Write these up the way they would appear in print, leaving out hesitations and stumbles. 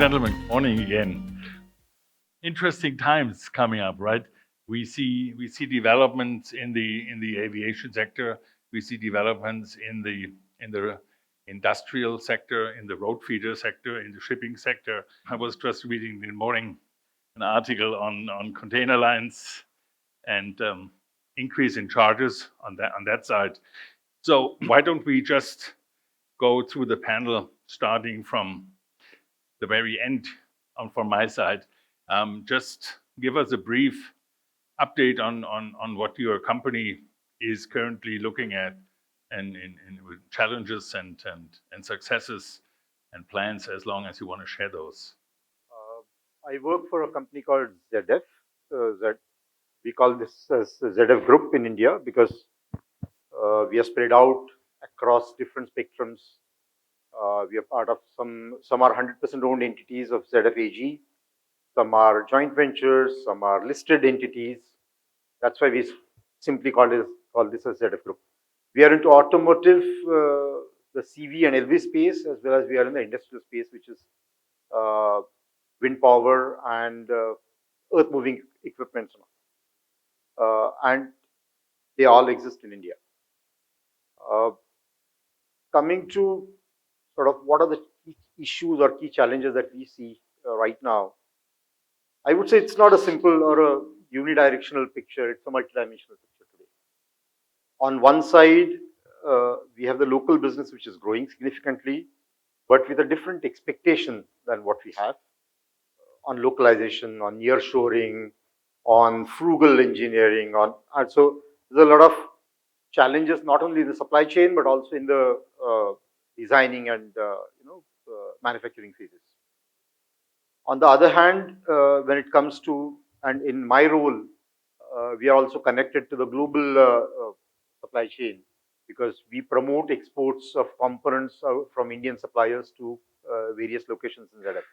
gentlemen, morning again. Interesting times coming up, right? We see developments in the aviation sector. We see developments in the industrial sector, in the road feeder sector, in the shipping sector. I was just reading this morning an article on container lines and increase in charges on that side. So why don't we just go through the panel, starting from the very end from my side. Just give us a brief update on what your company is currently looking at and with challenges and successes and plans, as long as you want to share those. I work for a company called ZF. We call this as ZF Group in India because we are spread out across different spectrums. We are part of some are 100% owned entities of ZF AG, some are joint ventures, some are listed entities. That's why we simply call this as ZF Group. We are into automotive, the CV and LV space, as well as we are in the industrial space, which is wind power and earth moving equipment. And they all exist in India. Coming to sort of what are the key issues or key challenges that we see right now, I would say it's not a simple or a unidirectional picture, it's a multidimensional picture today. On one side, we have the local business which is growing significantly, but with a different expectation than what we have on localization, on nearshoring, on frugal engineering, and so there's a lot of challenges not only in the supply chain but also in the designing and manufacturing phases. On the other hand, when it comes to, and in my role, we are also connected to the global supply chain because we promote exports of components from Indian suppliers to various locations in ZF.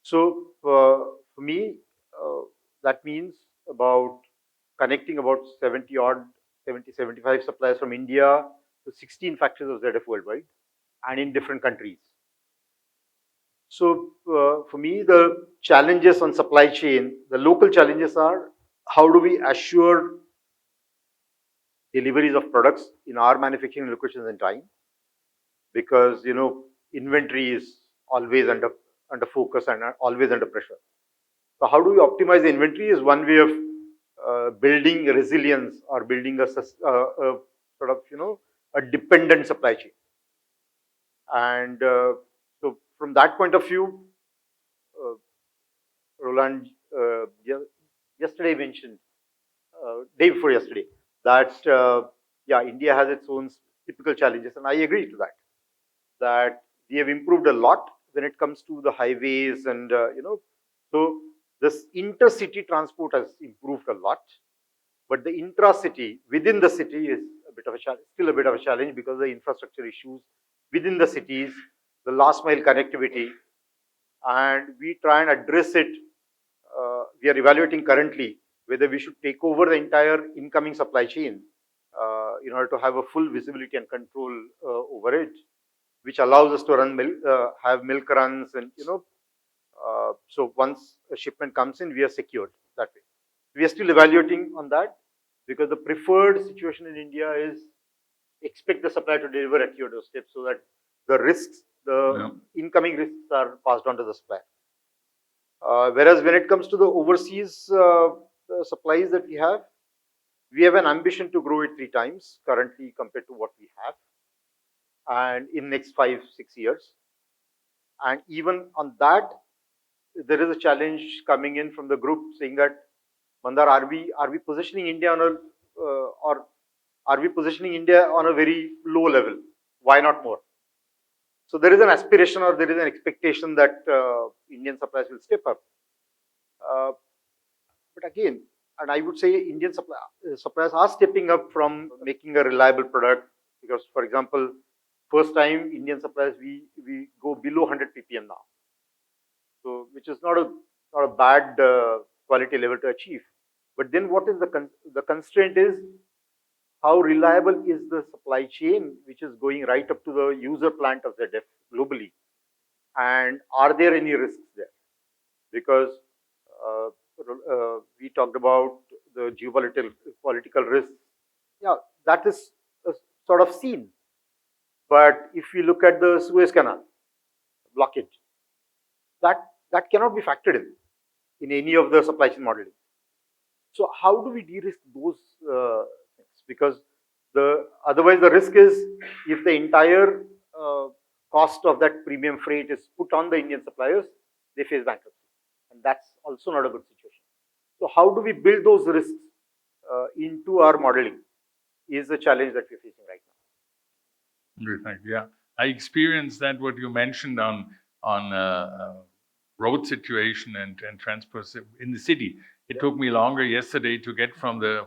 So for me, that means about connecting about 75 suppliers from India to 16 factories of ZF worldwide and in different countries. So for me, the challenges on supply chain, the local challenges are how do we assure deliveries of products in our manufacturing locations in time, because inventory is always under focus and always under pressure. So how do we optimize the inventory is one way of building resilience or building a sort of a dependent supply chain. And so from that point of view, Roland yesterday mentioned, day before yesterday, that India has its own typical challenges, and I agree to that. That we have improved a lot when it comes to the highways, and so this intercity transport has improved a lot, but the intra-city within the city is a bit of a challenge, still a bit of a challenge because of the infrastructure issues within the cities, the last mile connectivity, and we try and address it. We are evaluating currently whether we should take over the entire incoming supply chain in order to have a full visibility and control over it, which allows us to run have milk runs, and so once a shipment comes in, we are secured that way. We are still evaluating on that because the preferred situation in India is expect the supplier to deliver at your doorstep so that the risks, incoming risks are passed on to the supplier. Whereas when it comes to the overseas supplies that we have an ambition to grow it 3 times currently compared to what we have, and in next 5-6 years. And even on that, there is a challenge coming in from the group saying that, Mandar, are we positioning India on a or are we positioning India on a very low level? Why not more? So there is an aspiration or there is an expectation that Indian suppliers will step up. But again, and I would say Indian suppliers are stepping up from making a reliable product, because, for example, first time Indian suppliers, we go below 100 ppm now. So which is not a bad quality level to achieve. But then what is the constraint is how reliable is the supply chain which is going right up to the user plant of ZF globally. and are there any risks there? Because uh, we talked about the geopolitical risks. Yeah, that is sort of seen. But if we look at the Suez Canal blockage, that that cannot be factored in any of the supply chain modeling. So how do we de-risk those things? Because otherwise the risk is if the entire cost of that premium freight is put on the Indian suppliers, they face bankruptcy, and that's also not a good situation. So how do we build those risks into our modeling? Is the challenge that we're facing right now. Good, thank you. Yeah, I experienced that what you mentioned on road situation and transport in the city. It took me longer yesterday to get from the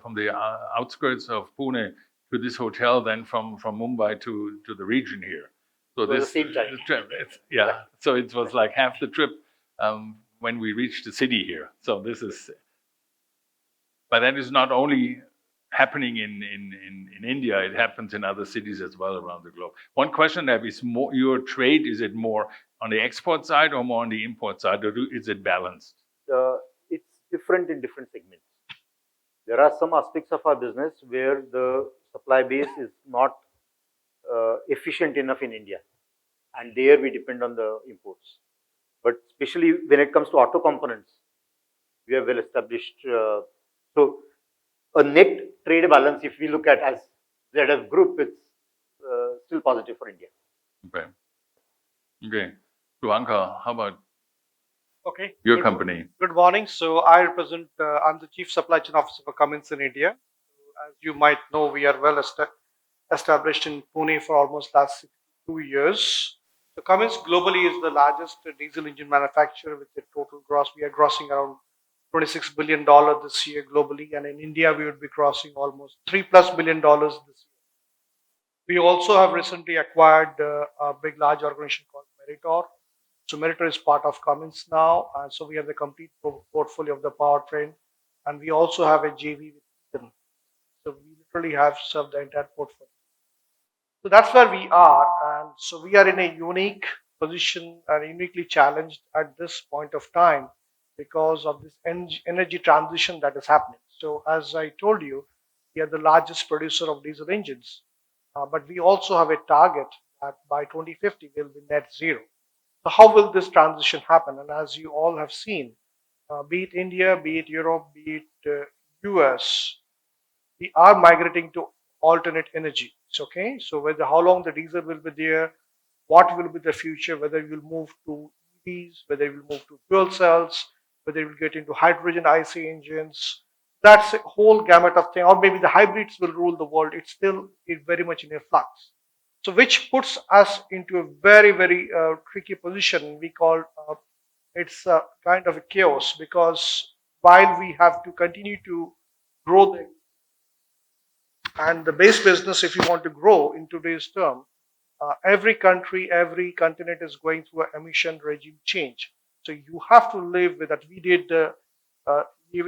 outskirts of Pune to this hotel than from Mumbai to the region here. So So at the this same time. trip, yeah. So it was like half the trip when we reached the city here. So this is, but that is not only happening in India, it happens in other cities as well around the globe. One question I have is more your trade, is it more on the export side or more on the import side, or is it balanced? It's different in different segments. There are some aspects of our business where the supply base is not efficient enough in India, and there we depend on the imports. But especially when it comes to auto components, we are well established. So a net trade balance, if we look at as ZF Group, it's still positive for India. Okay. Okay. Shubhankar, how about Okay. your company? Good morning. So I represent, I'm the Chief Supply Chain Officer for Cummins in India. As you might know, we are well established in Pune for almost last 2 years. So Cummins globally is the largest diesel engine manufacturer with a total gross. We are grossing around $26 billion this year globally. And in India, we would be crossing almost $3+ billion this year. We also have recently acquired a big, large organization called Moderator. So Meritor is part of Cummins now, and so we have the complete portfolio of the powertrain, and we also have a JV with them. So we literally have served the entire portfolio. So that's where we are, and so we are in a unique position and uniquely challenged at this point of time because of this energy transition that is happening. So as I told you, we are the largest producer of diesel engines, but we also have a target that by 2050 we'll be net zero. So how will this transition happen? And as you all have seen, be it India, be it Europe, be it US, we are migrating to alternate energy. It's okay. So whether how long the diesel will be there, what will be the future, whether we will move to EVs, whether we will move to fuel cells, whether we will get into hydrogen IC engines. That's a whole gamut of things. Or maybe the hybrids will rule the world. It's still very much in a flux. So which puts us into a very tricky position. We call it's a kind of a chaos because while we have to continue to grow and the base business, if you want to grow in today's term, every country, every continent is going through an emission regime change. So you have to live with that. We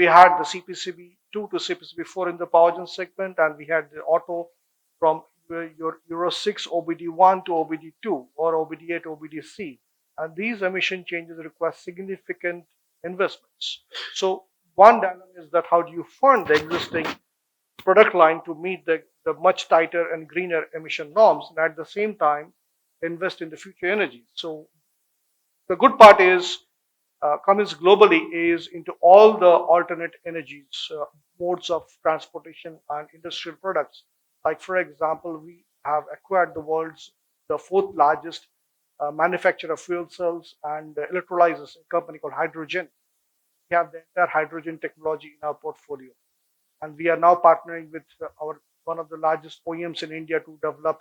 had the CPCB 2 to CPCB 4 in the power gen segment, and we had the auto from your Euro 6 OBD 1 to OBD 2 or OBD 8 OBD C. And these emission changes require significant investments. So one dilemma is that how do you fund the existing product line to meet the much tighter and greener emission norms, and at the same time invest in the future energies. So the good part is Cummins globally is into all the alternate energies, modes of transportation and industrial products. Like for example, we have acquired the fourth largest manufacturer of fuel cells and electrolyzers, a company called Hydrogen. We have the entire hydrogen technology in our portfolio, and we are now partnering with our one of the largest OEMs in India to develop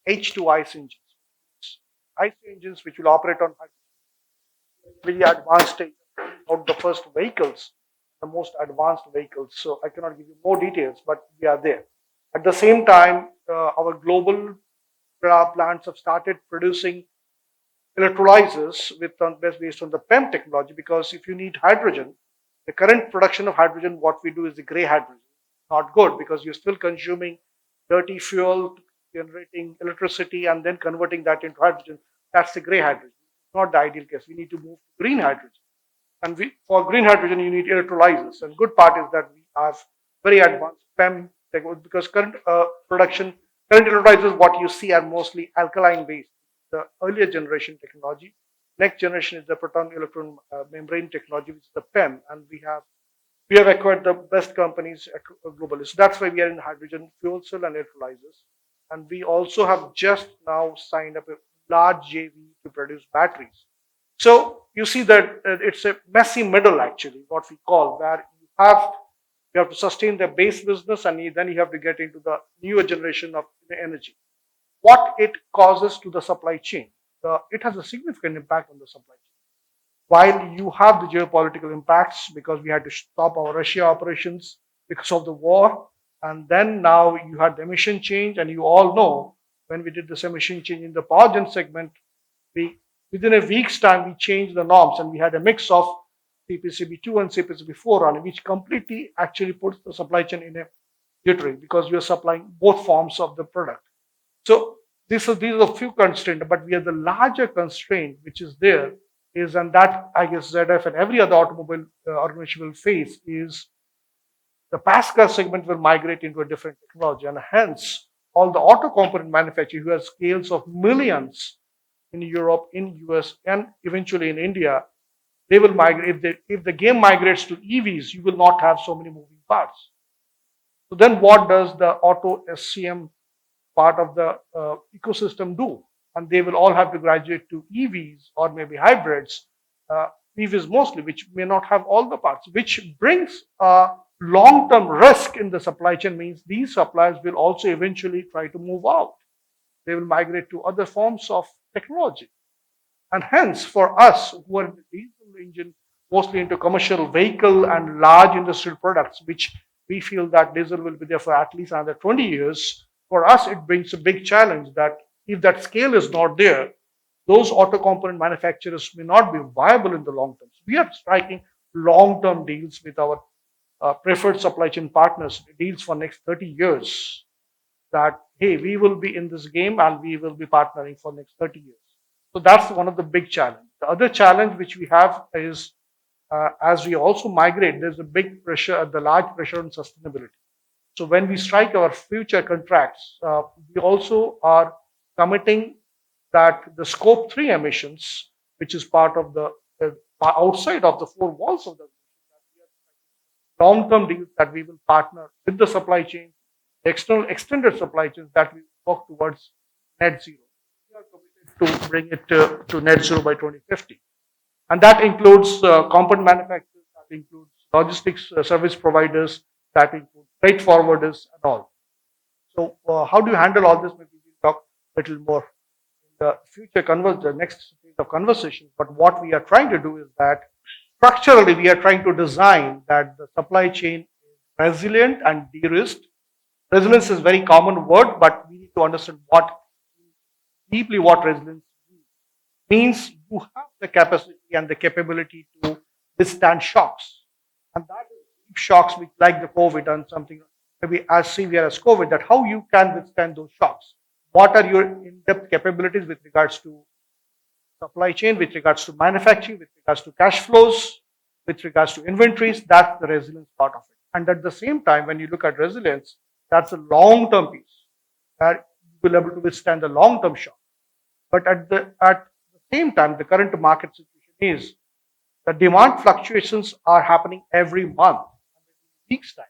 H2 ICE engines. ICE engines which will operate on really advanced stage of the first vehicles, the most advanced vehicles. So I cannot give you more details, but we are there. At the same time, our global plants have started producing electrolyzers based on the PEM technology, because if you need hydrogen, the current production of hydrogen, what we do is the gray hydrogen. Not good because you're still consuming dirty fuel, generating electricity, and then converting that into hydrogen. That's the gray hydrogen. not the ideal case. We need to move to green hydrogen. And for green hydrogen, you need electrolyzers. And good part is that we have very advanced PEM technology because current current electrolyzers, what you see are mostly alkaline based. The earlier generation technology. Next generation is the proton electron membrane technology, which is the PEM. And we have acquired the best companies globally. So that's why we are in hydrogen fuel cell and electrolyzers. And we also have just now signed up a large JV to produce batteries. So you see that it's a messy middle, actually, what we call, where you have to sustain the base business and then you have to get into the newer generation of the energy. What it causes to the supply chain, it has a significant impact on the supply chain. While you have the geopolitical impacts because we had to stop our Russia operations because of the war, and then now you had the emission change, and you all know when we did this emission change in the power gen segment, within a week's time we changed the norms and we had a mix of CPCB2 and CPCB4 on it, which completely actually puts the supply chain in a jittery because we are supplying both forms of the product. So these are a few constraints, but we have the larger constraint which is there is, and that I guess ZF and every other automobile organization will face, is the passenger segment will migrate into a different technology, and hence all the auto component manufacturers who have scales of millions in Europe, in US, and eventually in India, they will migrate. If the game migrates to EVs, you will not have so many moving parts. So then what does the Auto SCM part of the ecosystem do? And they will all have to graduate to EVs or maybe hybrids, EVs mostly, which may not have all the parts, which brings a long-term risk in the supply chain. Means these suppliers will also eventually try to move out. They will migrate to other forms of technology. And hence, for us who are in the diesel engine, mostly into commercial vehicle and large industrial products, which we feel that diesel will be there for at least another 20 years, for us, it brings a big challenge that if that scale is not there, those auto component manufacturers may not be viable in the long term. So we are striking long-term deals with our preferred supply chain partners, deals for next 30 years, that, hey, we will be in this game and we will be partnering for next 30 years. So that's one of the big challenges. The other challenge which we have is as we also migrate, there's a big pressure, the large pressure on sustainability. So when we strike our future contracts, we also are committing that the scope 3 emissions, which is part of the outside of the four walls of the long-term deals, that we will partner with the supply chain, external extended supply chains, that we work towards net zero. We are committed to bring it to net zero by 2050. And that includes component manufacturers, that includes logistics service providers, that includes freight forwarders and all. So how do you handle all this? Maybe we'll talk a little more in the future, the next stage of conversation. But what we are trying to do is that structurally we are trying to design that the supply chain is resilient and de-risked. Resilience is a very common word, but we need to understand what resilience means. You have the capacity and the capability to withstand shocks. And that is deep shocks, which like the COVID and something maybe as severe as COVID, that how you can withstand those shocks. What are your in-depth capabilities with regards to supply chain, with regards to manufacturing, with regards to cash flows, with regards to inventories? That's the resilience part of it. And at the same time, when you look at resilience, that's a long-term piece that you will be able to withstand the long-term shock. But at the same time, the current market situation is the demand fluctuations are happening every month, weeks time.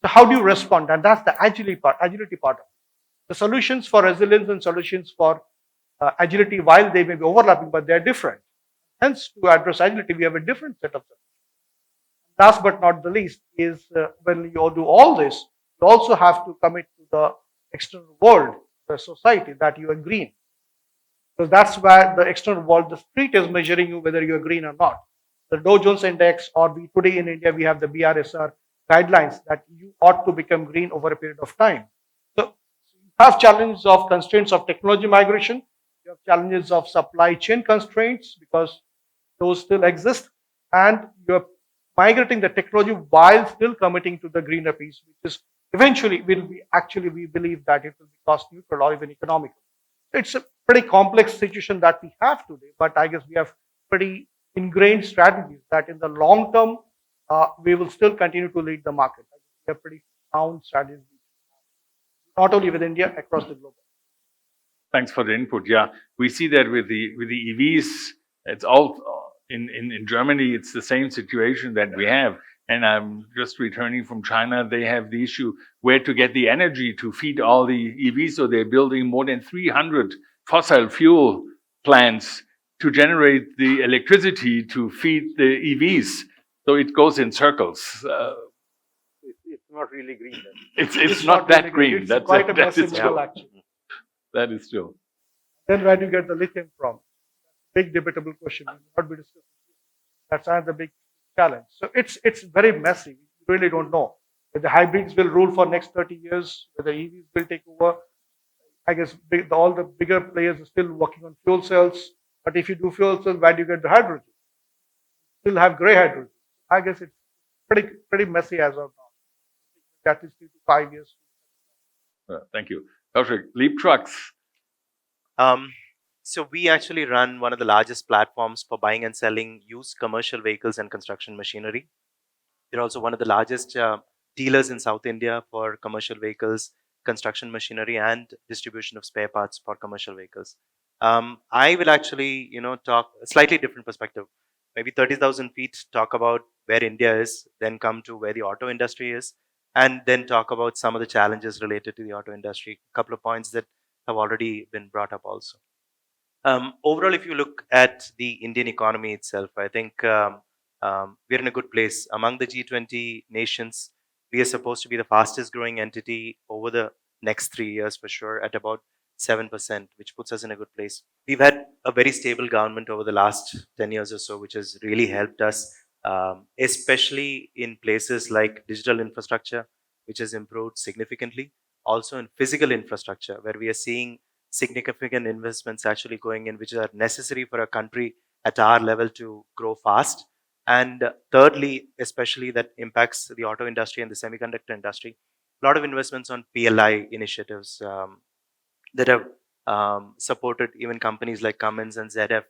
So how do you respond? And that's the agility part of it. The solutions for resilience and solutions for agility, while they may be overlapping, but they're different. Hence, to address agility, we have a different set of solutions. Last but not the least is when you do all this, you also have to commit to the external world, the society, that you are green. Because that's where the external world, the street is measuring you whether you are green or not. The Dow Jones Index, or today in India, we have the BRSR guidelines that you ought to become green over a period of time. So you have challenges of constraints of technology migration. You have challenges of supply chain constraints because those still exist. And you're migrating the technology while still committing to the greener piece, which is eventually will be, actually, we believe that it will be cost neutral or even economical. It's a pretty complex situation that we have today, but I guess we have pretty ingrained strategies that in the long term, we will still continue to lead the market. We have pretty sound strategies, not only with India, across the globe. Thanks for the input. Yeah, we see that with the EVs. It's all in Germany. It's the same situation that we have. And I'm just returning from China. They have the issue where to get the energy to feed all the EVs. So they're building more than 300 fossil fuel plants to generate the electricity to feed the EVs. So it goes in circles. It's not really green then. It's not that really green. It's That's quite a that massive is model, true. actually. That is true. Then where do you get the lithium from? Big debatable question. We will not be discussing. That's another big challenge. So it's very messy. We really don't know whether hybrids will rule for next 30 years, whether EVs will take over. I guess all the bigger players are still working on fuel cells. But if you do fuel cells, where do you get the hydrogen? Still have gray hydrogen. I guess it's pretty messy as of now. That is 3 to 5 years. Thank you. Kaushik, Leaptrucks. So we actually run one of the largest platforms for buying and selling used commercial vehicles and construction machinery. We're also one of the largest dealers in South India for commercial vehicles, construction machinery, and distribution of spare parts for commercial vehicles. I will actually, talk a slightly different perspective. Maybe 30,000 feet, talk about where India is, then come to where the auto industry is, and then talk about some of the challenges related to the auto industry. A couple of points that have already been brought up also. Overall, if you look at the Indian economy itself, I think we're in a good place. Among the G20 nations, we are supposed to be the fastest growing entity over the next 3 years for sure, at about 7%, which puts us in a good place. We've had a very stable government over the last 10 years or so, which has really helped us, especially in places like digital infrastructure, which has improved significantly. Also in physical infrastructure, where we are seeing significant investments actually going in, which are necessary for a country at our level to grow fast. And thirdly, especially that impacts the auto industry and the semiconductor industry, a lot of investments on PLI initiatives that have supported even companies like Cummins and ZF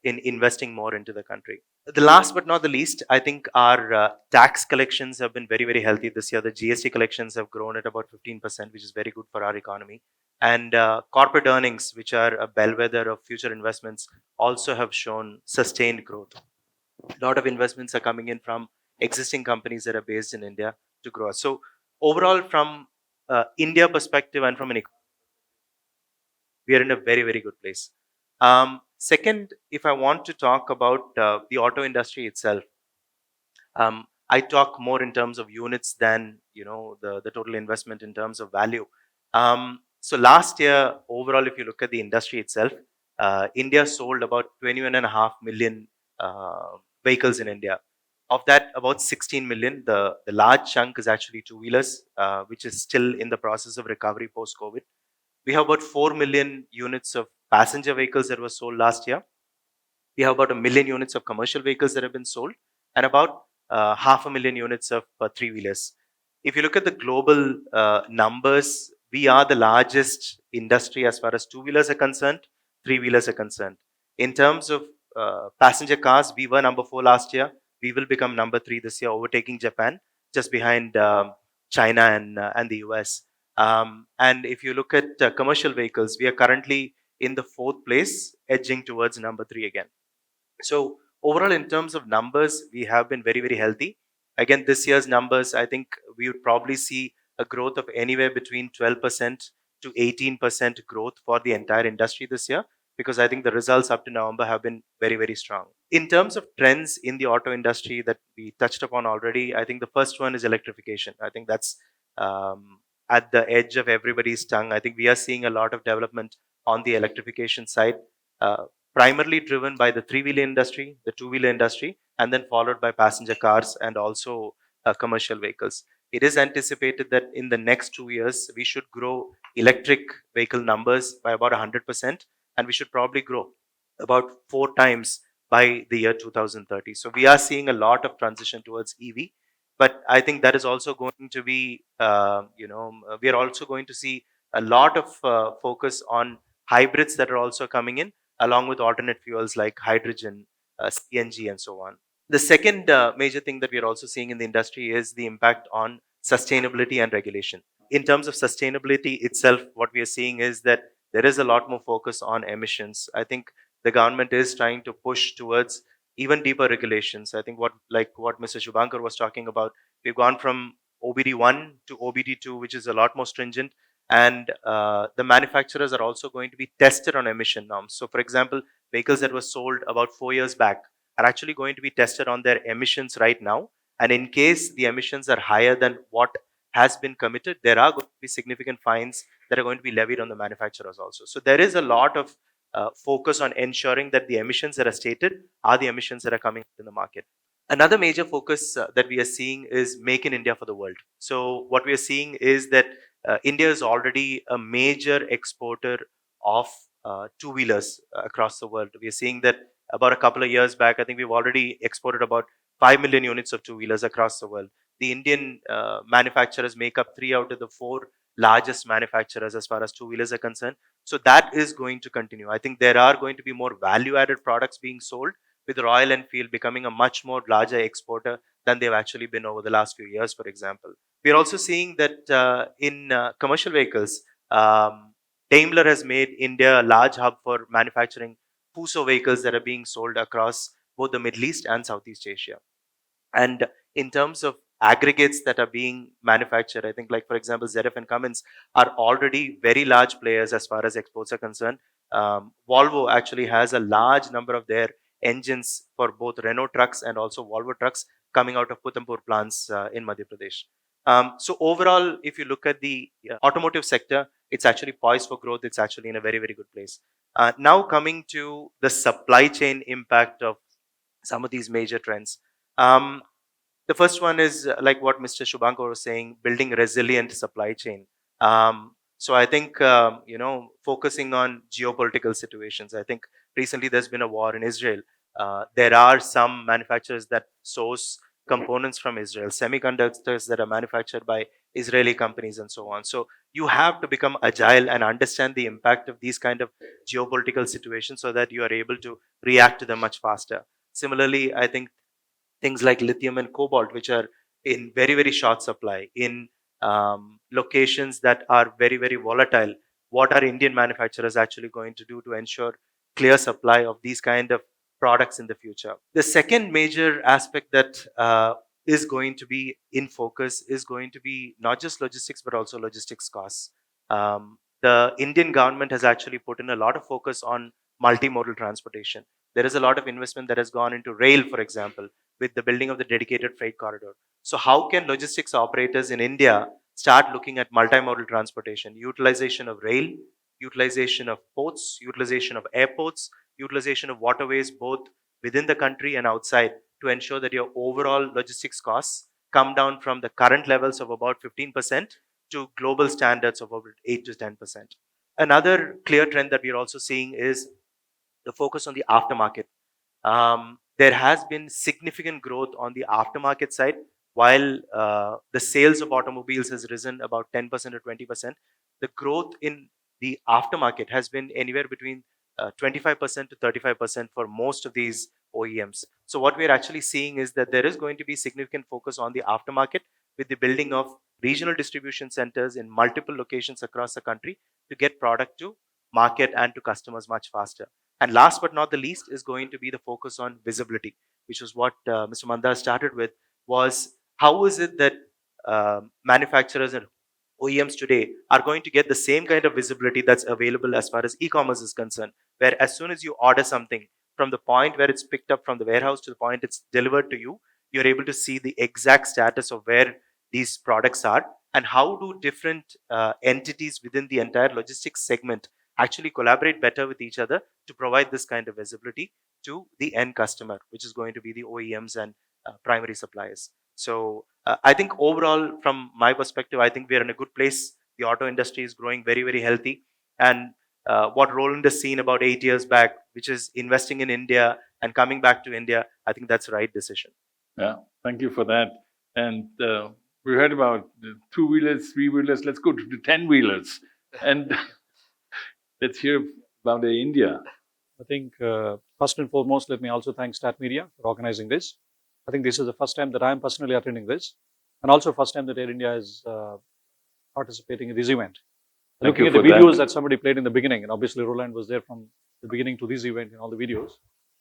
in investing more into the country. The last but not the least, I think our tax collections have been very, very healthy this year. The GST collections have grown at about 15%, which is very good for our economy. And corporate earnings, which are a bellwether of future investments, also have shown sustained growth. A lot of investments are coming in from existing companies that are based in India to grow. So overall, from India perspective and from an economy, we are in a very, very good place. Second, if I want to talk about the auto industry itself, I talk more in terms of units than the total investment in terms of value. So last year, overall, if you look at the industry itself, India sold about 21.5 million vehicles in India. Of that, about 16 million, the large chunk is actually two-wheelers, which is still in the process of recovery post-COVID. We have about 4 million units of passenger vehicles that were sold last year. We have about 1 million units of commercial vehicles that have been sold, and about 500,000 units of three-wheelers. If you look at the global numbers, we are the largest industry as far as two-wheelers are concerned, three-wheelers are concerned. In terms of passenger cars, we were number 4 last year. We will become number 3 this year, overtaking Japan, just behind China and the US. And if you look at commercial vehicles, we are currently in the 4th place, edging towards number 3 again. So overall, in terms of numbers, we have been very, very healthy. Again, this year's numbers, I think we would probably see a growth of anywhere between 12% to 18% growth for the entire industry this year, because I think the results up to November have been very, very strong. In terms of trends in the auto industry that we touched upon already, I think the first one is electrification. I think that's at the edge of everybody's tongue. I think we are seeing a lot of development on the electrification side, primarily driven by the three-wheeler industry, the two-wheeler industry, and then followed by passenger cars and also commercial vehicles. It is anticipated that in the next 2 years, we should grow electric vehicle numbers by about 100%, and we should probably grow about 4 times by the year 2030. So we are seeing a lot of transition towards EV, but I think that is also going to be, we are also going to see a lot of focus on hybrids that are also coming in, along with alternate fuels like hydrogen, CNG, and so on. The second major thing that we are also seeing in the industry is the impact on sustainability and regulation. In terms of sustainability itself, what we are seeing is that there is a lot more focus on emissions. I think the government is trying to push towards even deeper regulations. I think what Mr. Shubhankar was talking about, we've gone from OBD1 to OBD2, which is a lot more stringent, and the manufacturers are also going to be tested on emission norms. So, for example, vehicles that were sold about 4 years back are actually going to be tested on their emissions right now. And in case the emissions are higher than what has been committed, there are going to be significant fines that are going to be levied on the manufacturers also. So there is a lot of focus on ensuring that the emissions that are stated are the emissions that are coming in the market. Another major focus that we are seeing is Make in India for the world. So what we are seeing is that India is already a major exporter of two-wheelers across the world. We are seeing that about a couple of years back, I think we've already exported about 5 million units of two-wheelers across the world. The Indian manufacturers make up 3 out of the 4 largest manufacturers as far as two-wheelers are concerned. So that is going to continue. I think there are going to be more value-added products being sold, with Royal Enfield becoming a much more larger exporter than they've actually been over the last few years, for example. We're also seeing that in commercial vehicles, Daimler has made India a large hub for manufacturing Fuso vehicles that are being sold across both the Middle East and Southeast Asia. And in terms of aggregates that are being manufactured, I think, like for example, ZF and Cummins are already very large players as far as exports are concerned. Volvo actually has a large number of their engines for both Renault trucks and also Volvo trucks coming out of Putampur plants in Madhya Pradesh. So overall, if you look at the automotive sector, it's actually poised for growth. It's actually in a very, very good place. Now coming to the supply chain impact of some of these major trends. The first one is like what Mr. Shubhankar was saying, building resilient supply chain. So I think, focusing on geopolitical situations. I think recently there's been a war in Israel. There are some manufacturers that source components from Israel, semiconductors that are manufactured by Israeli companies and so on. So you have to become agile and understand the impact of these kind of geopolitical situations so that you are able to react to them much faster. Similarly, I think things like lithium and cobalt, which are in very, very short supply, in locations that are very, very volatile, what are Indian manufacturers actually going to do to ensure clear supply of these kind of products in the future? The second major aspect that is going to be in focus is going to be not just logistics, but also logistics costs. The Indian government has actually put in a lot of focus on multimodal transportation. There is a lot of investment that has gone into rail, for example, with the building of the dedicated freight corridor. So how can logistics operators in India start looking at multimodal transportation, utilization of rail, utilization of ports, utilization of airports, utilization of waterways, both within the country and outside, to ensure that your overall logistics costs come down from the current levels of about 15% to global standards of about 8 to 10%. Another clear trend that we are also seeing is the focus on the aftermarket. There has been significant growth on the aftermarket side, while the sales of automobiles has risen about 10% or 20%. The growth in the aftermarket has been anywhere between 25% to 35% for most of these OEMs. So what we're actually seeing is that there is going to be significant focus on the aftermarket with the building of regional distribution centers in multiple locations across the country to get product to market and to customers much faster. And last but not the least is going to be the focus on visibility, which was what Mr. Mandar started with, was how is it that manufacturers and OEMs today are going to get the same kind of visibility that's available as far as e-commerce is concerned, where as soon as you order something, from the point where it's picked up from the warehouse to the point it's delivered to you, you're able to see the exact status of where these products are, and how do different entities within the entire logistics segment actually collaborate better with each other to provide this kind of visibility to the end customer, which is going to be the OEMs and primary suppliers. So I think overall, from my perspective, I think we are in a good place. The auto industry is growing very, very healthy. And what Roland has seen about 8 years back, which is investing in India and coming back to India, I think that's the right decision. Yeah, thank you for that. And we heard about the 2-wheelers, 3-wheelers. Let's go to the 10-wheelers. And Let's hear about India. I think first and foremost, let me also thank Stat Media for organizing this. I think this is the first time that I am personally attending this, and also first time that Air India is participating in this event. Thank Looking you at the for that. videos that somebody played in the beginning, and obviously Roland was there from the beginning to this event in all the videos.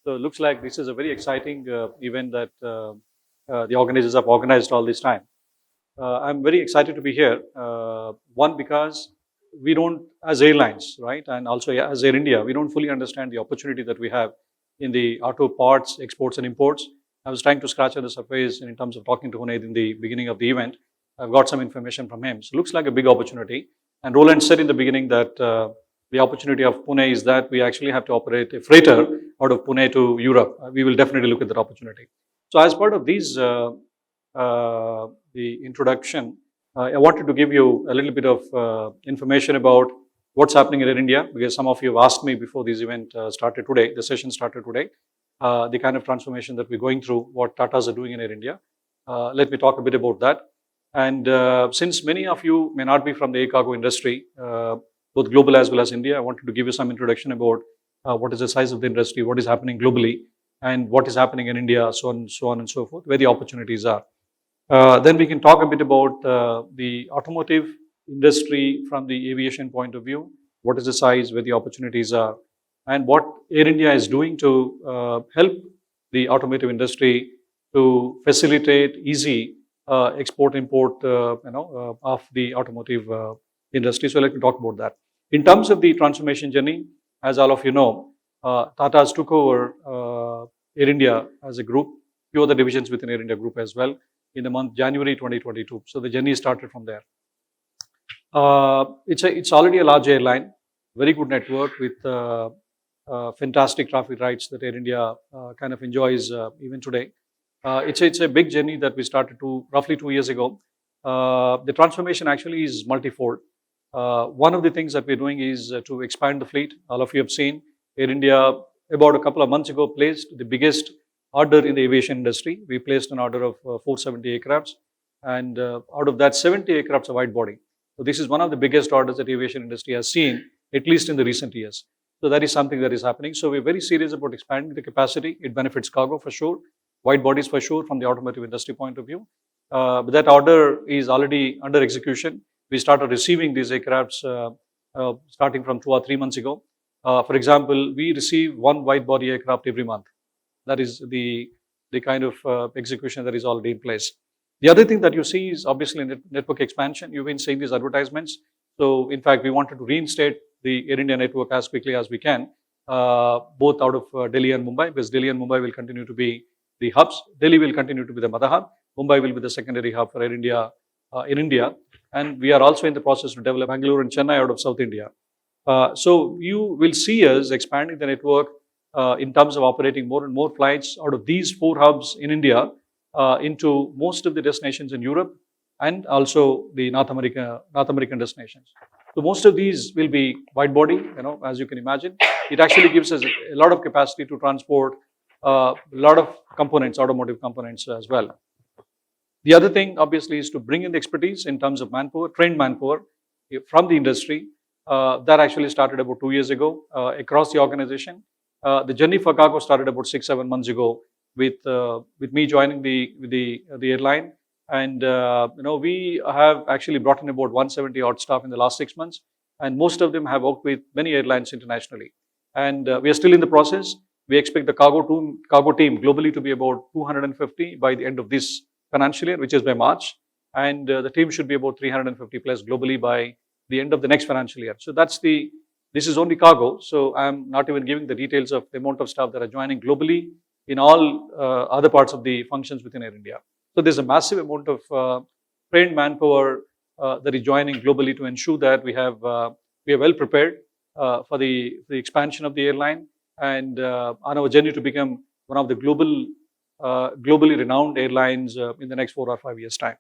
So it looks like this is a very exciting event that the organizers have organized all this time. I'm very excited to be here. One, because we don't, as airlines, right, and also as Air India, we don't fully understand the opportunity that we have in the auto parts, exports and imports. I was trying to scratch on the surface in terms of talking to Huned in the beginning of the event. I've got some information from him. So it looks like a big opportunity. And Roland said in the beginning that the opportunity of Pune is that we actually have to operate a freighter out of Pune to Europe. We will definitely look at that opportunity. So as part of these the introduction, I wanted to give you a little bit of information about what's happening in Air India, because some of you have asked me before this event started today, the session started today, the kind of transformation that we're going through, what Tatas are doing in Air India. Let me talk a bit about that. And since many of you may not be from the air cargo industry, both global as well as India, I wanted to give you some introduction about what is the size of the industry, what is happening globally, and what is happening in India, so on and so forth, where the opportunities are. Then we can talk a bit about the automotive industry from the aviation point of view. What is the size, where the opportunities are, and what Air India is doing to help the automotive industry to facilitate easy export-import, of the automotive industry. So let me talk about that. In terms of the transformation journey, as all of you know, Tata's took over Air India as a group, few other divisions within Air India group as well, in the month January 2022. So the journey started from there. It's already a large airline, very good network with fantastic traffic rights that Air India kind of enjoys even today. It's a big journey that we started roughly 2 years ago. The transformation actually is multifold. One of the things that we're doing is to expand the fleet. All of you have seen Air India about a couple of months ago placed the biggest order in the aviation industry. We placed an order of 470 aircrafts, and out of that 70 aircrafts are wide body. So this is one of the biggest orders that the aviation industry has seen, at least in the recent years. So that is something that is happening. So we're very serious about expanding the capacity. It benefits cargo for sure, wide bodies for sure from the automotive industry point of view. But that order is already under execution. We started receiving these aircrafts starting from 2 or 3 months ago. For example, we receive one wide body aircraft every month. That is the kind of execution that is already in place. The other thing that you see is obviously network expansion. You've been seeing these advertisements. So in fact, we wanted to reinstate the Air India network as quickly as we can, both out of Delhi and Mumbai, because Delhi and Mumbai will continue to be the hubs. Delhi will continue to be the mother hub. Mumbai will be the secondary hub for Air India in India. And we are also in the process to develop Bangalore and Chennai out of South India. So you will see us expanding the network in terms of operating more and more flights out of these 4 hubs in India into most of the destinations in Europe and also the North American destinations. So most of these will be wide body, as you can imagine. It actually gives us a lot of capacity to transport a lot of components, automotive components as well. The other thing obviously is to bring in the expertise in terms of manpower, trained manpower from the industry. That actually started about 2 years ago across the organization. The journey for cargo started about 6-7 months ago with me joining the airline, and we have actually brought in about 170 odd staff in the last 6 months, and most of them have worked with many airlines internationally. And we are still in the process. We expect the cargo team globally to be about 250 by the end of this financial year, which is by March, and the team should be about 350 plus globally by the end of the next financial year. So this is only cargo, so I'm not even giving the details of the amount of staff that are joining globally in all other parts of the functions within Air India. So there's a massive amount of trained manpower that is joining globally to ensure that we are well prepared for the expansion of the airline and on our journey to become one of the globally renowned airlines in the next 4 or 5 years' time.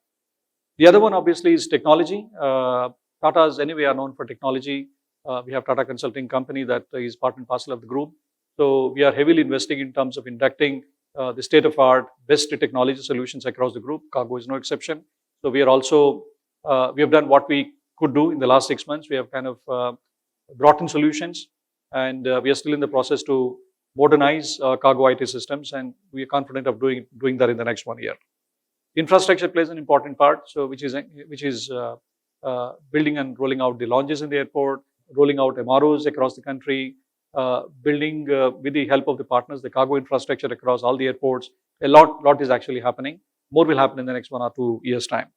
The other one obviously is technology. Tatas anyway are known for technology. We have Tata Consulting Company that is part and parcel of the group. So we are heavily investing in terms of inducting the state-of-art best technology solutions across the group. Cargo is no exception. So we are also, we have done what we could do in the last 6 months. We have kind of brought in solutions, and we are still in the process to modernize cargo IT systems, and we are confident of doing that in the next 1 year. Infrastructure plays an important part, so which is building and rolling out the lounges in the airport, rolling out MROs across the country, building with the help of the partners the cargo infrastructure across all the airports. A lot is actually happening. More will happen in the next 1 or 2 years' time.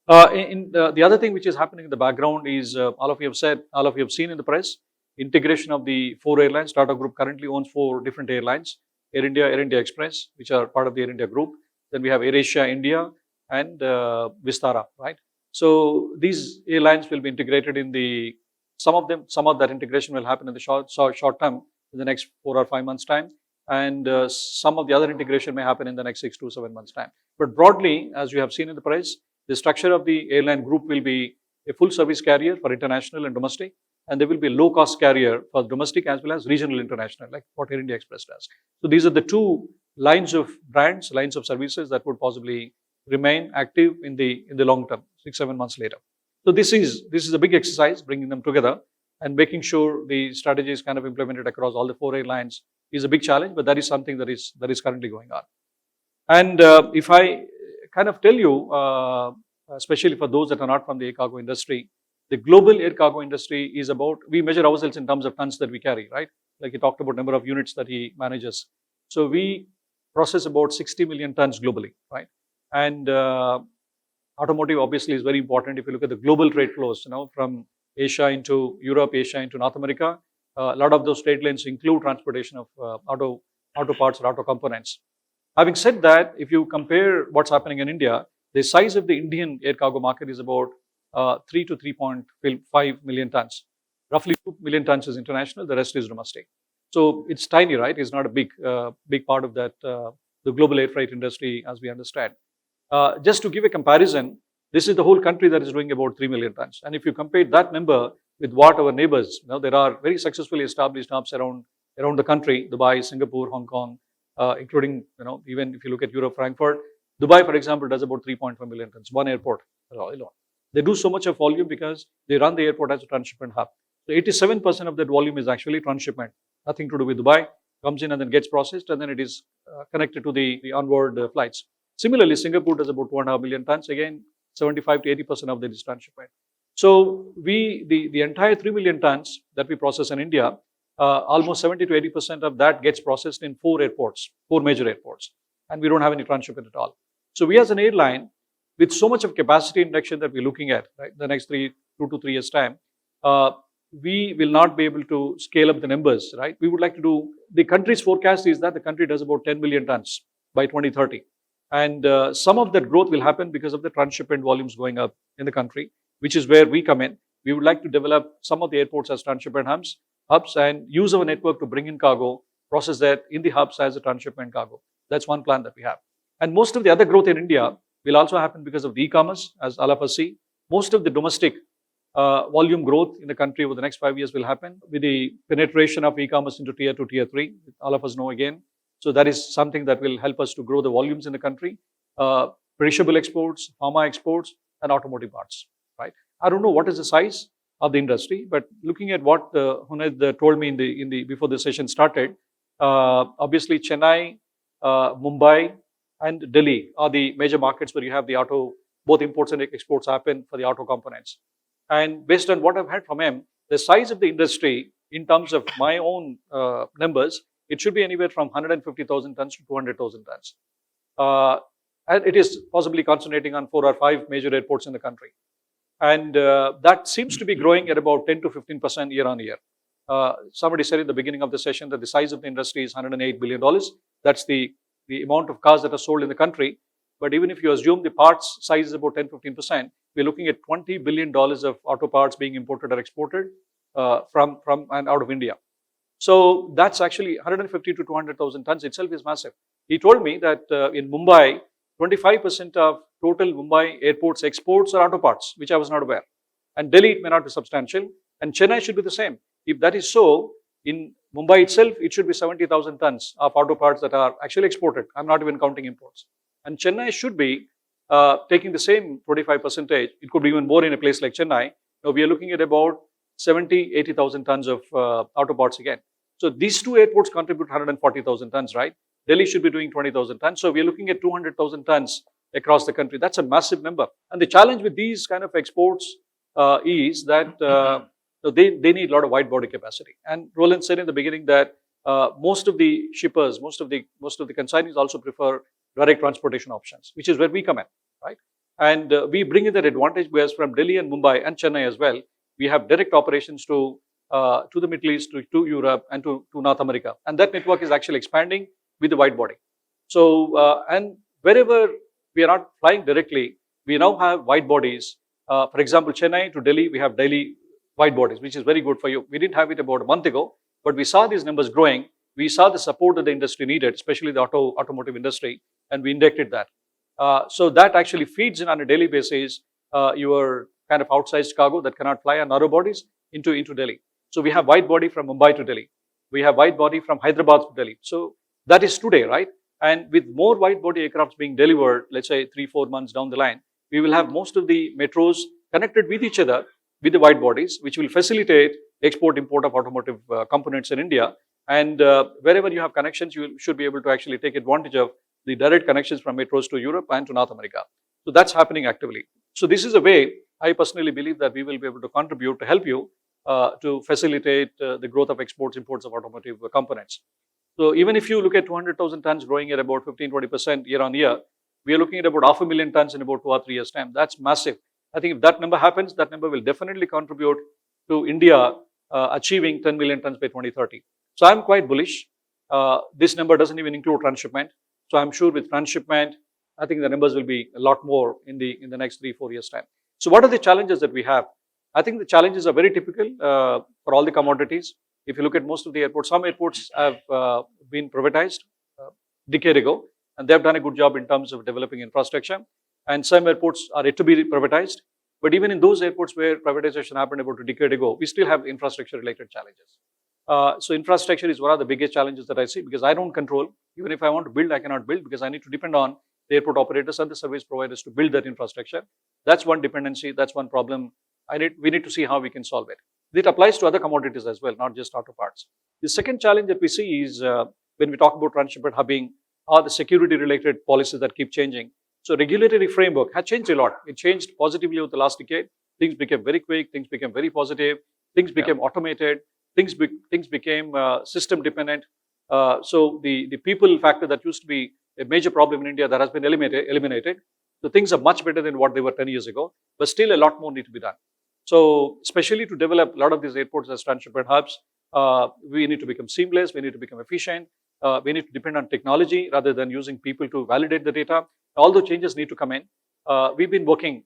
The other thing which is happening in the background is all of you have seen in the press, integration of the 4 airlines. Tata Group currently owns 4 different airlines: Air India Express, which are part of the Air India Group. Then we have AirAsia India and Vistara, right? So these airlines will be integrated in the, some of that integration will happen in the short term, in the next 4 or 5 months' time, and some of the other integration may happen in the next 6 to 7 months' time. But broadly, as you have seen in the press, the structure of the airline group will be a full service carrier for international and domestic, and there will be a low cost carrier for domestic as well as regional international, like what Air India Express does. So these are the 2 lines of brands, lines of services that would possibly remain active in the long term, 6-7 months later. So this is a big exercise, bringing them together and making sure the strategy is kind of implemented across all the 4 airlines is a big challenge, but that is something that is currently going on. And if I kind of tell you, especially for those that are not from the air cargo industry, the global air cargo industry is about, we measure ourselves in terms of tons that we carry, right? Like he talked about number of units that he manages. So we process about 60 million tons globally, right? And automotive obviously is very important. If you look at the global trade flows, from Asia into Europe, Asia into North America, a lot of those trade lanes include transportation of auto parts or auto components. Having said that, if you compare what's happening in India, the size of the Indian air cargo market is about 3 to 3.5 million tons. Roughly 2 million tons is international, the rest is domestic. So it's tiny, right? It's not a big part of that, the global air freight industry as we understand. Just to give a comparison, this is the whole country that is doing about 3 million tons. And if you compare that number with what our neighbors, there are very successfully established hubs around the country, Dubai, Singapore, Hong Kong, including, even if you look at Europe, Frankfurt, Dubai, for example, does about 3.5 million tons, one airport alone. They do so much of volume because they run the airport as a transshipment hub. So 87% of that volume is actually transshipment, nothing to do with Dubai, comes in and then gets processed, and then it is connected to the onward flights. Similarly, Singapore does about 2.5 million tons, again, 75 to 80% of that is transshipment. So the entire 3 million tons that we process in India, almost 70 to 80% of that gets processed in 4 major airports, and we don't have any transshipment at all. So we as an airline, with so much of capacity induction that we're looking at, right, the next 2 to 3 years time, we will not be able to scale up the numbers, right? We would like to do, the country's forecast is that the country does about 10 million tons by 2030. And some of that growth will happen because of the transshipment volumes going up in the country, which is where we come in. We would like to develop some of the airports as transshipment hubs and use our network to bring in cargo, process that in the hubs as a transshipment cargo. That's one plan that we have. And most of the other growth in India will also happen because of the e-commerce, as all of us see. Most of the domestic volume growth in the country over the next 5 years will happen with the penetration of e-commerce into tier 2, tier 3, all of us know again. So that is something that will help us to grow the volumes in the country, perishable exports, pharma exports, and automotive parts, right? I don't know what is the size of the industry, but looking at what Huned told me before the session started, obviously Chennai, Mumbai, and Delhi are the major markets where you have the both imports and exports happen for the auto components. And based on what I've heard from him, the size of the industry in terms of my own numbers, it should be anywhere from 150,000 tons to 200,000 tons. And it is possibly concentrating on 4 or 5 major airports in the country. And that seems to be growing at about 10 to 15% year on year. Somebody said in the beginning of the session that the size of the industry is $108 billion. That's the amount of cars that are sold in the country. But even if you assume the parts size is about 10-15%, we're looking at $20 billion of auto parts being imported or exported from and out of India. So that's actually 150 to 200,000 tons itself is massive. He told me that in Mumbai, 25% of total Mumbai airports exports are auto parts, which I was not aware. And Delhi, it may not be substantial. And Chennai should be the same. If that is so, in Mumbai itself, it should be 70,000 tons of auto parts that are actually exported. I'm not even counting imports. And Chennai should be taking the same 25%. It could be even more in a place like Chennai. Now we are looking at about 80,000 tons of auto parts again. So these two airports contribute 140,000 tons, right? Delhi should be doing 20,000 tons. So we're looking at 200,000 tons across the country. That's a massive number. And the challenge with these kind of exports is that they need a lot of wide body capacity. And Roland said in the beginning that most of the shippers, most of the consignees also prefer direct transportation options, which is where we come in, right? And we bring in that advantage because from Delhi and Mumbai and Chennai as well, we have direct operations to the Middle East, to Europe, and to North America. And that network is actually expanding with the wide body. So, and wherever we are not flying directly, we now have wide bodies. For example, Chennai to Delhi, we have daily wide bodies, which is very good for you. We didn't have it about a month ago, but we saw these numbers growing. We saw the support that the industry needed, especially the automotive industry, and we injected that. So that actually feeds in on a daily basis your kind of outsized cargo that cannot fly on narrow bodies into Delhi. So we have wide body from Mumbai to Delhi. We have wide body from Hyderabad to Delhi. So that is today, right? And with more wide body aircrafts being delivered, let's say 3-4 months down the line, we will have most of the metros connected with each other with the wide bodies, which will facilitate export-import of automotive components in India. And wherever you have connections, you should be able to actually take advantage of the direct connections from metros to Europe and to North America. So that's happening actively. So this is a way I personally believe that we will be able to contribute to help you to facilitate the growth of exports, imports of automotive components. So even if you look at 200,000 tons growing at about 15-20% year on year, we are looking at about 500,000 tons in about 2 or 3 years' time. That's massive. I think if that number happens, that number will definitely contribute to India achieving 10 million tons by 2030. So I'm quite bullish. This number doesn't even include transshipment. So I'm sure with transshipment, I think the numbers will be a lot more in the next 3-4 years' time. So what are the challenges that we have? I think the challenges are very typical for all the commodities. If you look at most of the airports, some airports have been privatized a decade ago, and they've done a good job in terms of developing infrastructure. And some airports are yet to be privatized. But even in those airports where privatization happened about a decade ago, we still have infrastructure-related challenges. So infrastructure is one of the biggest challenges that I see because I don't control. Even if I want to build, I cannot build because I need to depend on the airport operators and the service providers to build that infrastructure. That's one dependency. That's one problem. We need to see how we can solve it. It applies to other commodities as well, not just auto parts. The second challenge that we see is when we talk about transshipment hubbing, are the security-related policies that keep changing. So regulatory framework has changed a lot. It changed positively over the last decade. Things became very quick. Things became very positive. Things became automated. Things became system dependent. So the people factor that used to be a major problem in India that has been eliminated. So things are much better than what they were 10 years ago, but still a lot more need to be done. So especially to develop a lot of these airports as transshipment hubs, we need to become seamless. We need to become efficient. We need to depend on technology rather than using people to validate the data. All those changes need to come in. We've been working,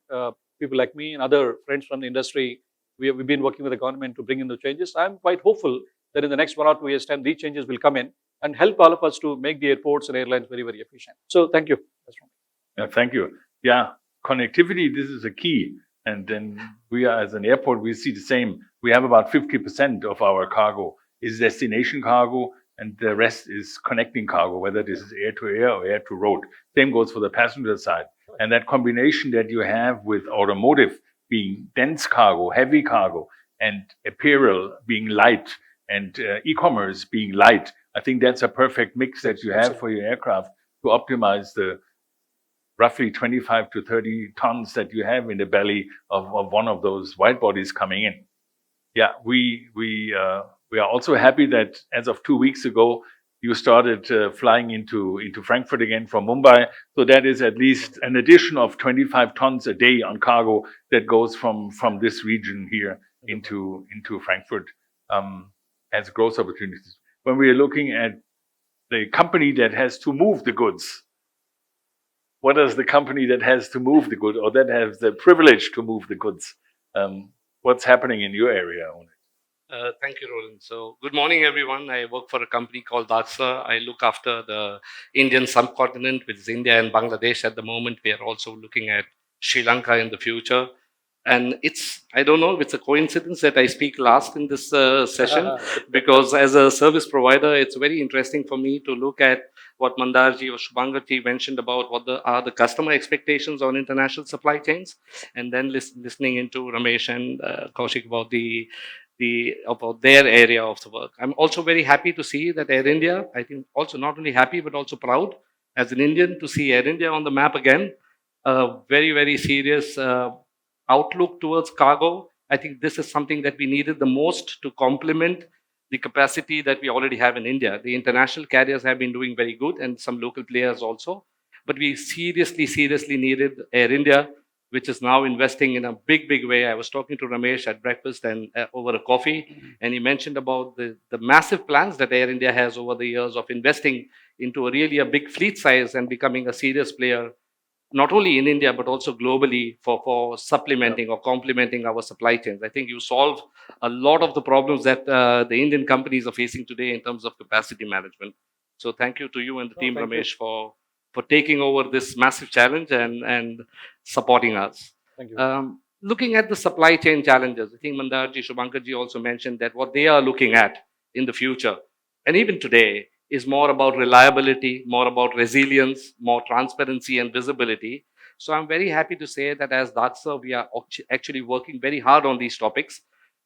people like me and other friends from the industry, we've been working with the government to bring in the changes. I'm quite hopeful that in the next 1 or 2 years' time, these changes will come in and help all of us to make the airports and airlines very, very efficient. So thank you. Yeah, thank you. Yeah, connectivity, this is a key. And then we are, as an airport, we see the same. We have about 50% of our cargo is destination cargo, and the rest is connecting cargo, whether this is air to air or air to road. Same goes for the passenger side. And that combination that you have with automotive being dense cargo, heavy cargo, and apparel being light, and e-commerce being light, I think that's a perfect mix that you have for your aircraft to optimize the roughly 25 to 30 tons that you have in the belly of one of those wide bodies coming in. Yeah, we are also happy that as of 2 weeks ago, you started flying into Frankfurt again from Mumbai. So that is at least an addition of 25 tons a day on cargo that goes from this region here into Frankfurt as growth opportunities. When we are looking at the company that has to move the goods, what is the company that has to move the goods or that has the privilege to move the goods? What's happening in your area? Thank you, Roland. So, good morning, everyone. I work for a company called Dachser. I look after the Indian subcontinent, which is India and Bangladesh at the moment. We are also looking at Sri Lanka in the future. And I don't know if it's a coincidence that I speak last in this session, because as a service provider, it's very interesting for me to look at what Mandarji or Shubhankarji mentioned about what are the customer expectations on international supply chains, and then listening into Ramesh and Kaushik about about their area of the work. I'm also very happy to see that Air India, I think also not only happy, but also proud as an Indian to see Air India on the map again. Very, very serious outlook towards cargo. I think this is something that we needed the most to complement the capacity that we already have in India. The international carriers have been doing very good, and some local players also. But we seriously needed Air India, which is now investing in a big way. I was talking to Ramesh at breakfast and over a coffee, and he mentioned about the massive plans that Air India has over the years of investing into a big fleet size and becoming a serious player, not only in India, but also globally for supplementing or complementing our supply chains. I think you solve a lot of the problems that the Indian companies are facing today in terms of capacity management. So thank you to you and the team, Ramesh, for taking over this massive challenge and supporting us. Thank you. Looking at the supply chain challenges, I think Mandarji, Shubhankarji also mentioned that what they are looking at in the future, and even today, is more about reliability, more about resilience, more transparency and visibility. So I'm very happy to say that as Dachser, we are actually working very hard on these topics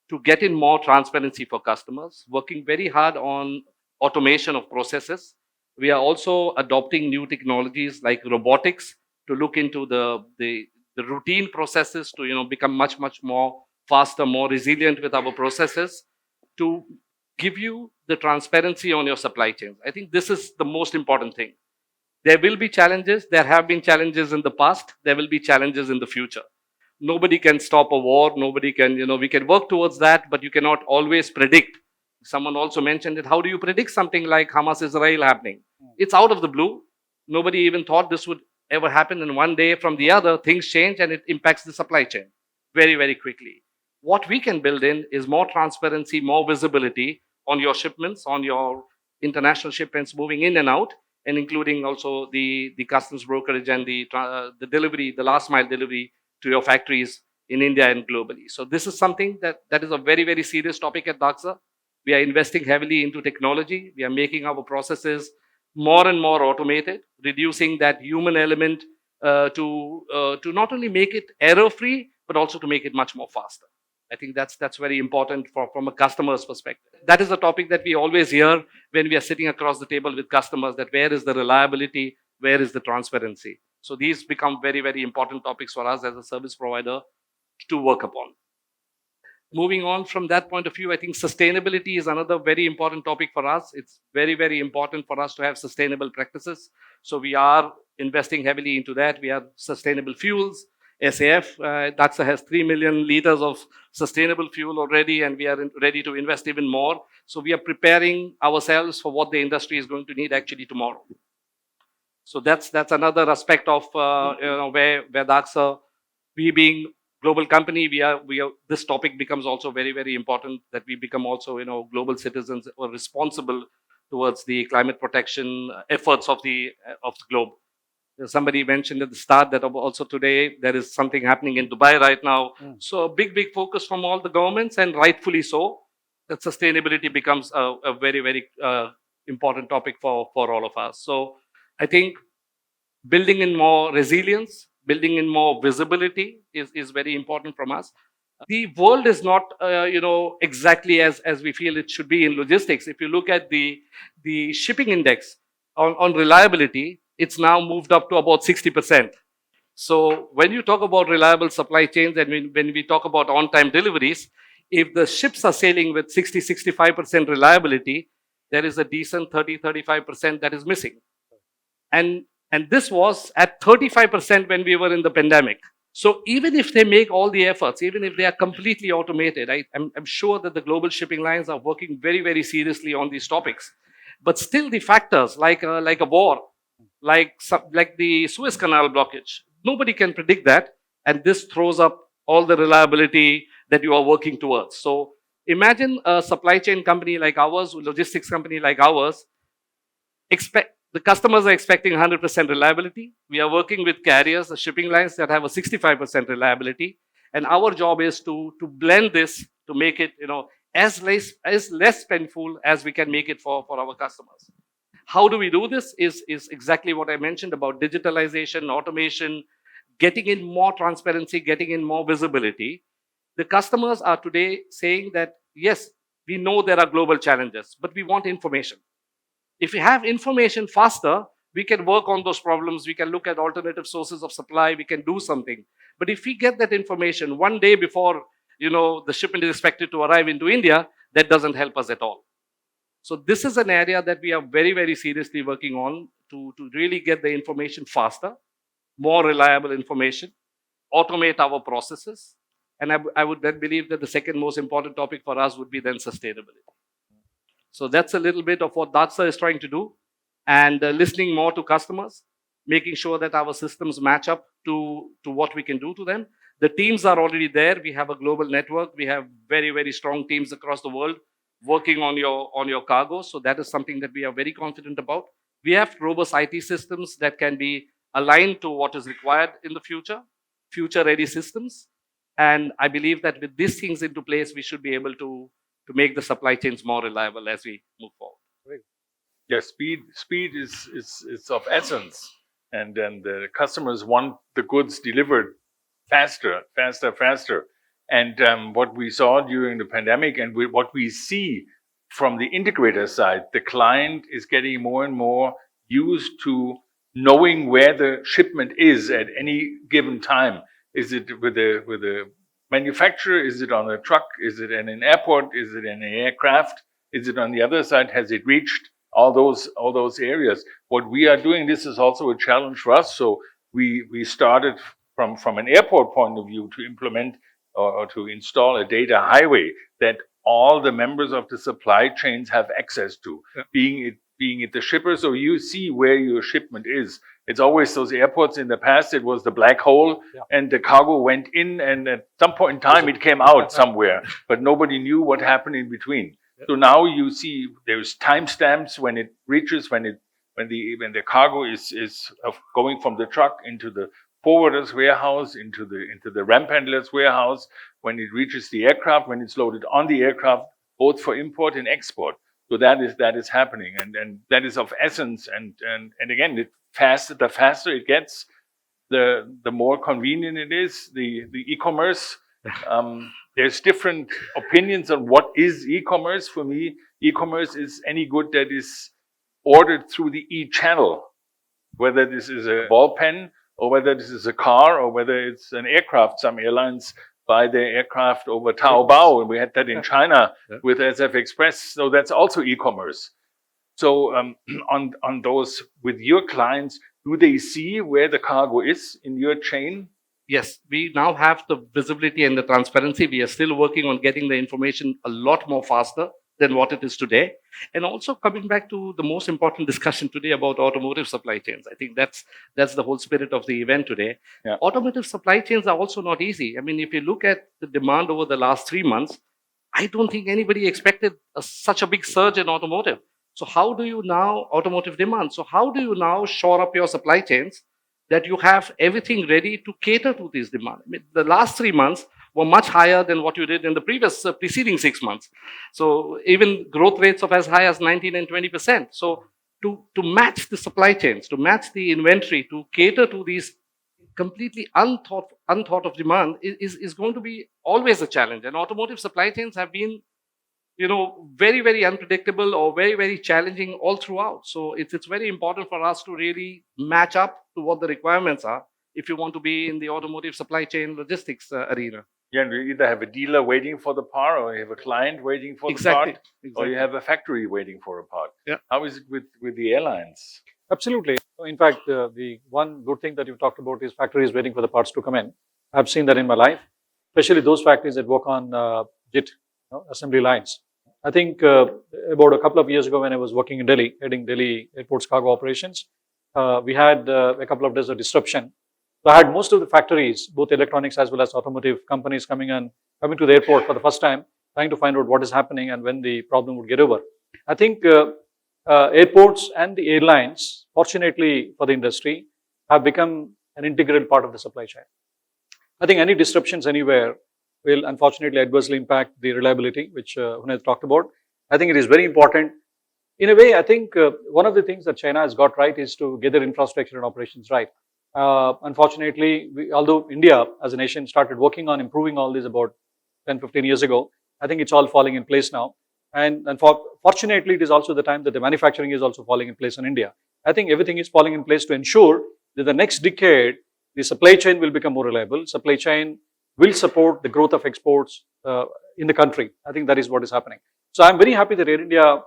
to get in more transparency for customers, working very hard on automation of processes. We are also adopting new technologies like robotics to look into the routine processes to become much more faster, more resilient with our processes, to give you the transparency on your supply chains. I think this is the most important thing. There will be challenges. There have been challenges in the past. There will be challenges in the future. Nobody can stop a war. Nobody can, we can work towards that, but you cannot always predict. Someone also mentioned it. How do you predict something like Hamas-Israel happening? It's out of the blue. Nobody even thought this would ever happen. And one day from the other, things change and it impacts the supply chain very quickly. What we can build in is more transparency, more visibility on your shipments, on your international shipments moving in and out, and including also the customs brokerage and the delivery, the last mile delivery to your factories in India and globally. So this is something that is a very serious topic at Dachser. We are investing heavily into technology. We are making our processes more and more automated, reducing that human element to not only make it error-free, but also to make it much more faster. I think that's very important from a customer's perspective. That is a topic that we always hear when we are sitting across the table with customers, that where is the reliability, where is the transparency? So these become very important topics for us as a service provider to work upon. Moving on from that point of view, I think sustainability is another very important topic for us. It's very important for us to have sustainable practices. So we are investing heavily into that. We have sustainable fuels. SAF, Dachser has 3 million liters of sustainable fuel already, and we are ready to invest even more. So we are preparing ourselves for what the industry is going to need actually tomorrow. So that's another aspect of where Dachser, we being global company, we are this topic becomes also very important, that we become also global citizens or responsible towards the climate protection efforts of the globe. Somebody mentioned at the start that also today there is something happening in Dubai right now. So a big focus from all the governments, and rightfully so, that sustainability becomes a very important topic for all of us. So I think building in more resilience, building in more visibility is very important from us. The world is not exactly as we feel it should be in logistics. If you look at the shipping index on reliability, it's now moved up to about 60%. So when you talk about reliable supply chains, and when we talk about on-time deliveries, if the ships are sailing with 60-65% reliability, there is a decent 30-35% that is missing. And this was at 35% when we were in the pandemic. So even if they make all the efforts, even if they are completely automated, I'm sure that the global shipping lines are working very seriously on these topics. But still the factors like a war, like the Suez Canal blockage, nobody can predict that, and this throws up all the reliability that you are working towards. So imagine a supply chain company like ours, logistics company like ours, the customers are expecting 100% reliability. We are working with carriers, the shipping lines that have a 65% reliability, And our job is to blend this to make it, as less painful as we can make it for our customers. How do we do this is exactly what I mentioned about digitalization, automation, getting in more transparency, getting in more visibility. The customers are today saying that, yes, we know there are global challenges, but we want information. If we have information faster, we can work on those problems. We can look at alternative sources of supply. We can do something. But if we get that information one day before, the shipment is expected to arrive into India, that doesn't help us at all. So this is an area that we are very, very seriously working on to really get the information faster, more reliable information, automate our processes. And I would then believe that the second most important topic for us would be then sustainability. So that's a little bit of what Dachser is trying to do, and listening more to customers, making sure that our systems match up to what we can do to them. The teams are already there. We have a global network. We have very, very strong teams across the world working on your cargo. So that is something that we are very confident about. We have robust IT systems that can be aligned to what is required in the future-ready systems. And I believe that with these things into place, we should be able to make the supply chains more reliable as we move forward. Yes, speed is of essence, and then the customers want the goods delivered faster. And what we saw during the pandemic, and what we see from the integrator side, the client is getting more and more used to knowing where the shipment is at any given time. Is it with a manufacturer? Is it on a truck? Is it in an airport? Is it in an aircraft? Is it on the other side? Has it reached all those areas? What we are doing, this is also a challenge for us. So we started from an airport point of view to implement or to install a data highway that all the members of the supply chains have access to, being it the shipper, so you see where your shipment is. It's always those airports. In the past, it was the black hole, and the cargo went in, and at some point in time, it came out somewhere, but nobody knew what happened in between. So now you see there's timestamps when it reaches, when the cargo is going from the truck into the forwarder's warehouse, into the ramp handler's warehouse, when it reaches the aircraft, when it's loaded on the aircraft, both for import and export. So that is happening, and that is of essence. And again, the faster it gets, the more convenient it is. The e-commerce. There's different opinions on what is e-commerce. For me, e-commerce is any good that is ordered through the e-channel, whether this is a ball pen or whether this is a car or whether it's an aircraft. Some airlines buy their aircraft over Taobao, and we had that in China with SF Express. So that's also e-commerce. So on those with your clients, do they see where the cargo is in your chain? Yes, we now have the visibility and the transparency. We are still working on getting the information a lot more faster than what it is today. And also coming back to the most important discussion today about automotive supply chains. I think that's the whole spirit of the event today. Yeah. Automotive supply chains are also not easy. I mean, if you look at the demand over the last 3 months, I don't think anybody expected such a big surge in automotive. So how do you now, automotive demand, so how do you now shore up your supply chains that you have everything ready to cater to this demand? I mean, the last 3 months were much higher than what you did in the preceding 6 months. So even growth rates of as high as 19 and 20%. So to match the supply chains, to match the inventory, to cater to these completely unthought of demand is going to be always a challenge. And automotive supply chains have been, very, very unpredictable or very, very challenging all throughout. So it's very important for us to really match up to what the requirements are if you want to be in the automotive supply chain logistics arena. Yeah, and you either have a dealer waiting for the part, or you have a client waiting for the part, or you have a factory waiting for a part. Yeah. How is it with the airlines? Absolutely. In fact, the one good thing that you talked about is factories waiting for the parts to come in. I've seen that in my life, especially those factories that work on JIT assembly lines. I think about a couple of years ago when I was working in Delhi, heading Delhi Airport's cargo operations, we had a couple of days of disruption. So I had most of the factories, both electronics as well as automotive companies coming to the airport for the first time, trying to find out what is happening and when the problem would get over. I think airports and the airlines, fortunately for the industry, have become an integral part of the supply chain. I think any disruptions anywhere will unfortunately adversely impact the reliability, which Huned talked about. I think it is very important. In a way, I think one of the things that China has got right is to get their infrastructure and operations right. Unfortunately, although India as a nation started working on improving all this about 10, 15 years ago, I think it's all falling in place now. And fortunately, it is also the time that the manufacturing is also falling in place in India. I think everything is falling in place to ensure that the next decade, the supply chain will become more reliable. Supply chain will support the growth of exports in the country. I think that is what is happening. So I'm very happy that Air India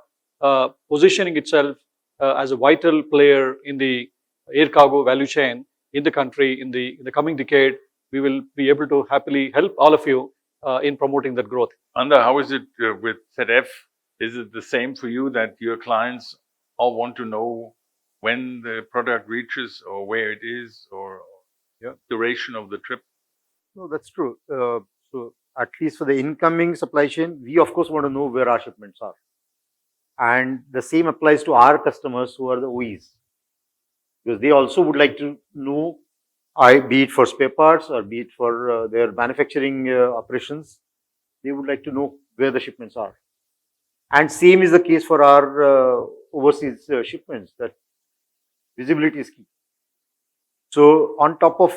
positioning itself as a vital player in the air cargo value chain in the country in the coming decade. We will be able to happily help all of you in promoting that growth. Mandar, how is it with ZF? Is it the same for you that your clients all want to know when the product reaches or where it is or duration of the trip? No, that's true. So at least for the incoming supply chain, we of course want to know where our shipments are. And the same applies to our customers who are the OEs. Because they also would like to know, be it for spare parts or be it for their manufacturing operations, they would like to know where the shipments are. And same is the case for our overseas shipments, that visibility is key. So on top of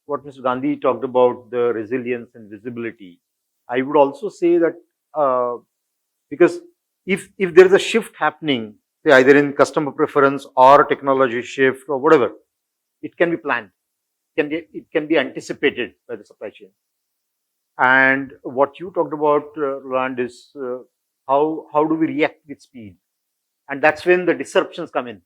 what Mr. Gandhi talked about, the resilience and visibility, I would also say that because if there is a shift happening, say either in customer preference or technology shift or whatever, it can be planned, it can be anticipated by the supply chain. And what you talked about, Roland, is how do we react with speed, and that's when the disruptions come in.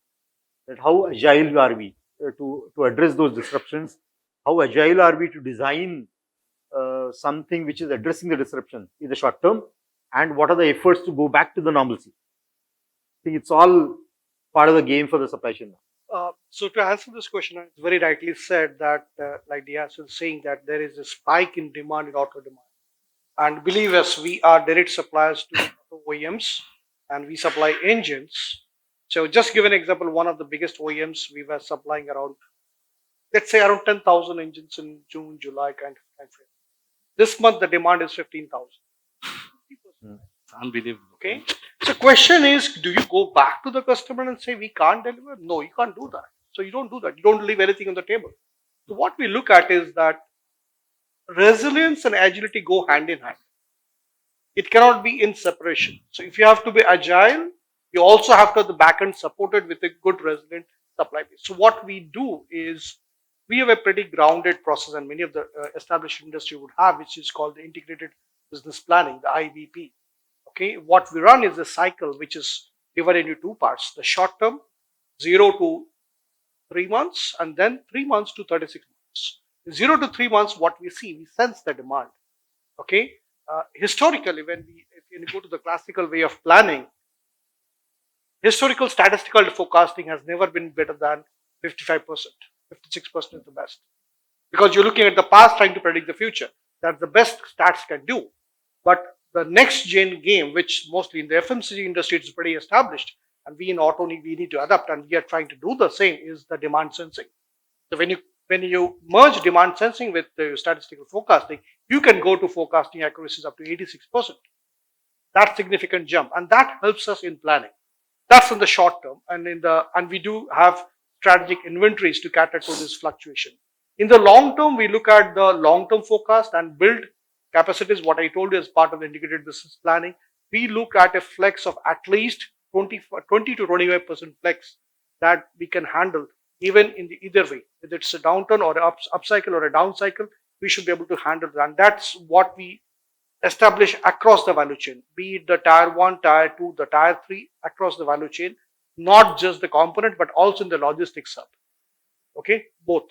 That how agile are we to address those disruptions? How agile are we to design something which is addressing the disruption in the short term, and what are the efforts to go back to the normalcy? I think it's all part of the game for the supply chain now. So to answer this question, it's very rightly said that, like Dias was saying, that there is a spike in demand in auto demand. And believe us, we are direct suppliers to auto OEMs, and we supply engines. So just give an example, one of the biggest OEMs, we were supplying around, let's say around 10,000 engines in June, July kind of time frame. This month, the demand is 15,000. It's unbelievable. Okay. So question is, do you go back to the customer and say, we can't deliver? No, you can't do that. So you don't do that. You don't leave anything on the table. So what we look at is that resilience and agility go hand in hand. It cannot be in separation. So if you have to be agile, you also have to have the back end supported with a good resilient supply base. So what we do is we have a pretty grounded process, and many of the established industry would have, which is called the integrated business planning, the IBP. Okay, what we run is a cycle which is divided into two parts: the short term, 0 to 3 months, and then 3 months to 36 months. 0 to 3 months, what we see, we sense the demand. Okay, historically, if you go to the classical way of planning, historical statistical forecasting has never been better than 55%, 56% is the best. Because you're looking at the past trying to predict the future. That's the best stats can do. But the next gen game, which mostly in the FMCG industry is pretty established, and we in auto we need to adapt, and we are trying to do the same, is the demand sensing. So when you merge demand sensing with the statistical forecasting, you can go to forecasting accuracies up to 86%. That's significant jump, and that helps us in planning. That's in the short term, and we do have strategic inventories to cater to this fluctuation. In the long term, we look at the long-term forecast and build capacities. What I told you as part of the integrated business planning, we look at a flex of at least 20 to 25% flex that we can handle even in the either way. Whether it's a downturn or an upcycle or a down cycle, we should be able to handle that. And that's what we establish across the value chain, be it the tier 1, tier 2, the tier 3, across the value chain, not just the component, but also in the logistics hub. Okay, both.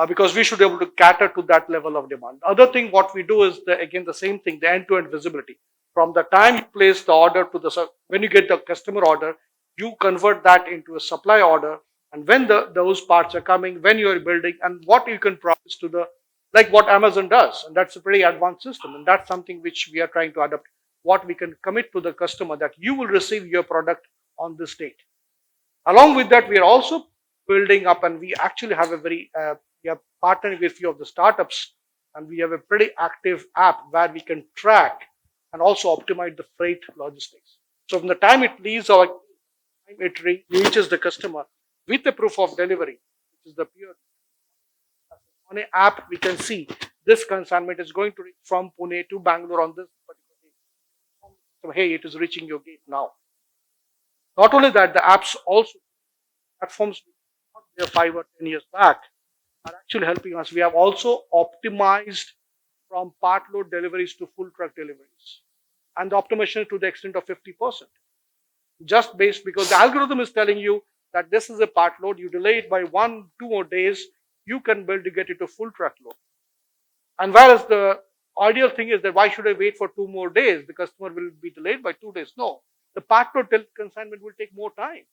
Because we should be able to cater to that level of demand. The other thing, what we do is, again, the same thing, the end-to-end visibility. From the time you place the order to when you get the customer order, you convert that into a supply order, and when those parts are coming, when you are building, and what you can promise to like what Amazon does. And that's a pretty advanced system, and that's something which we are trying to adapt. What we can commit to the customer, that you will receive your product on this date. Along with that, we are also building up, and we actually have we are partnering with a few of the startups and we have a pretty active app where we can track and also optimize the freight logistics. So from the time it leaves our time it reaches the customer with the proof of delivery, which is the pure on an app, we can see this consignment is going to reach from Pune to Bangalore on this particular day. So, hey, it is reaching your gate now. Not only that, the apps also, platforms there 5 or 10 years back, are actually helping us. We have also optimized from part load deliveries to full truck deliveries. And the optimization to the extent of 50%. Just based because the algorithm is telling you that this is a part load, you delay it by 1, 2 more days, you can build to get it to full truckload. And whereas the ideal thing is that why should I wait for 2 more days? The customer will be delayed by 2 days. No, the part load consignment will take more time.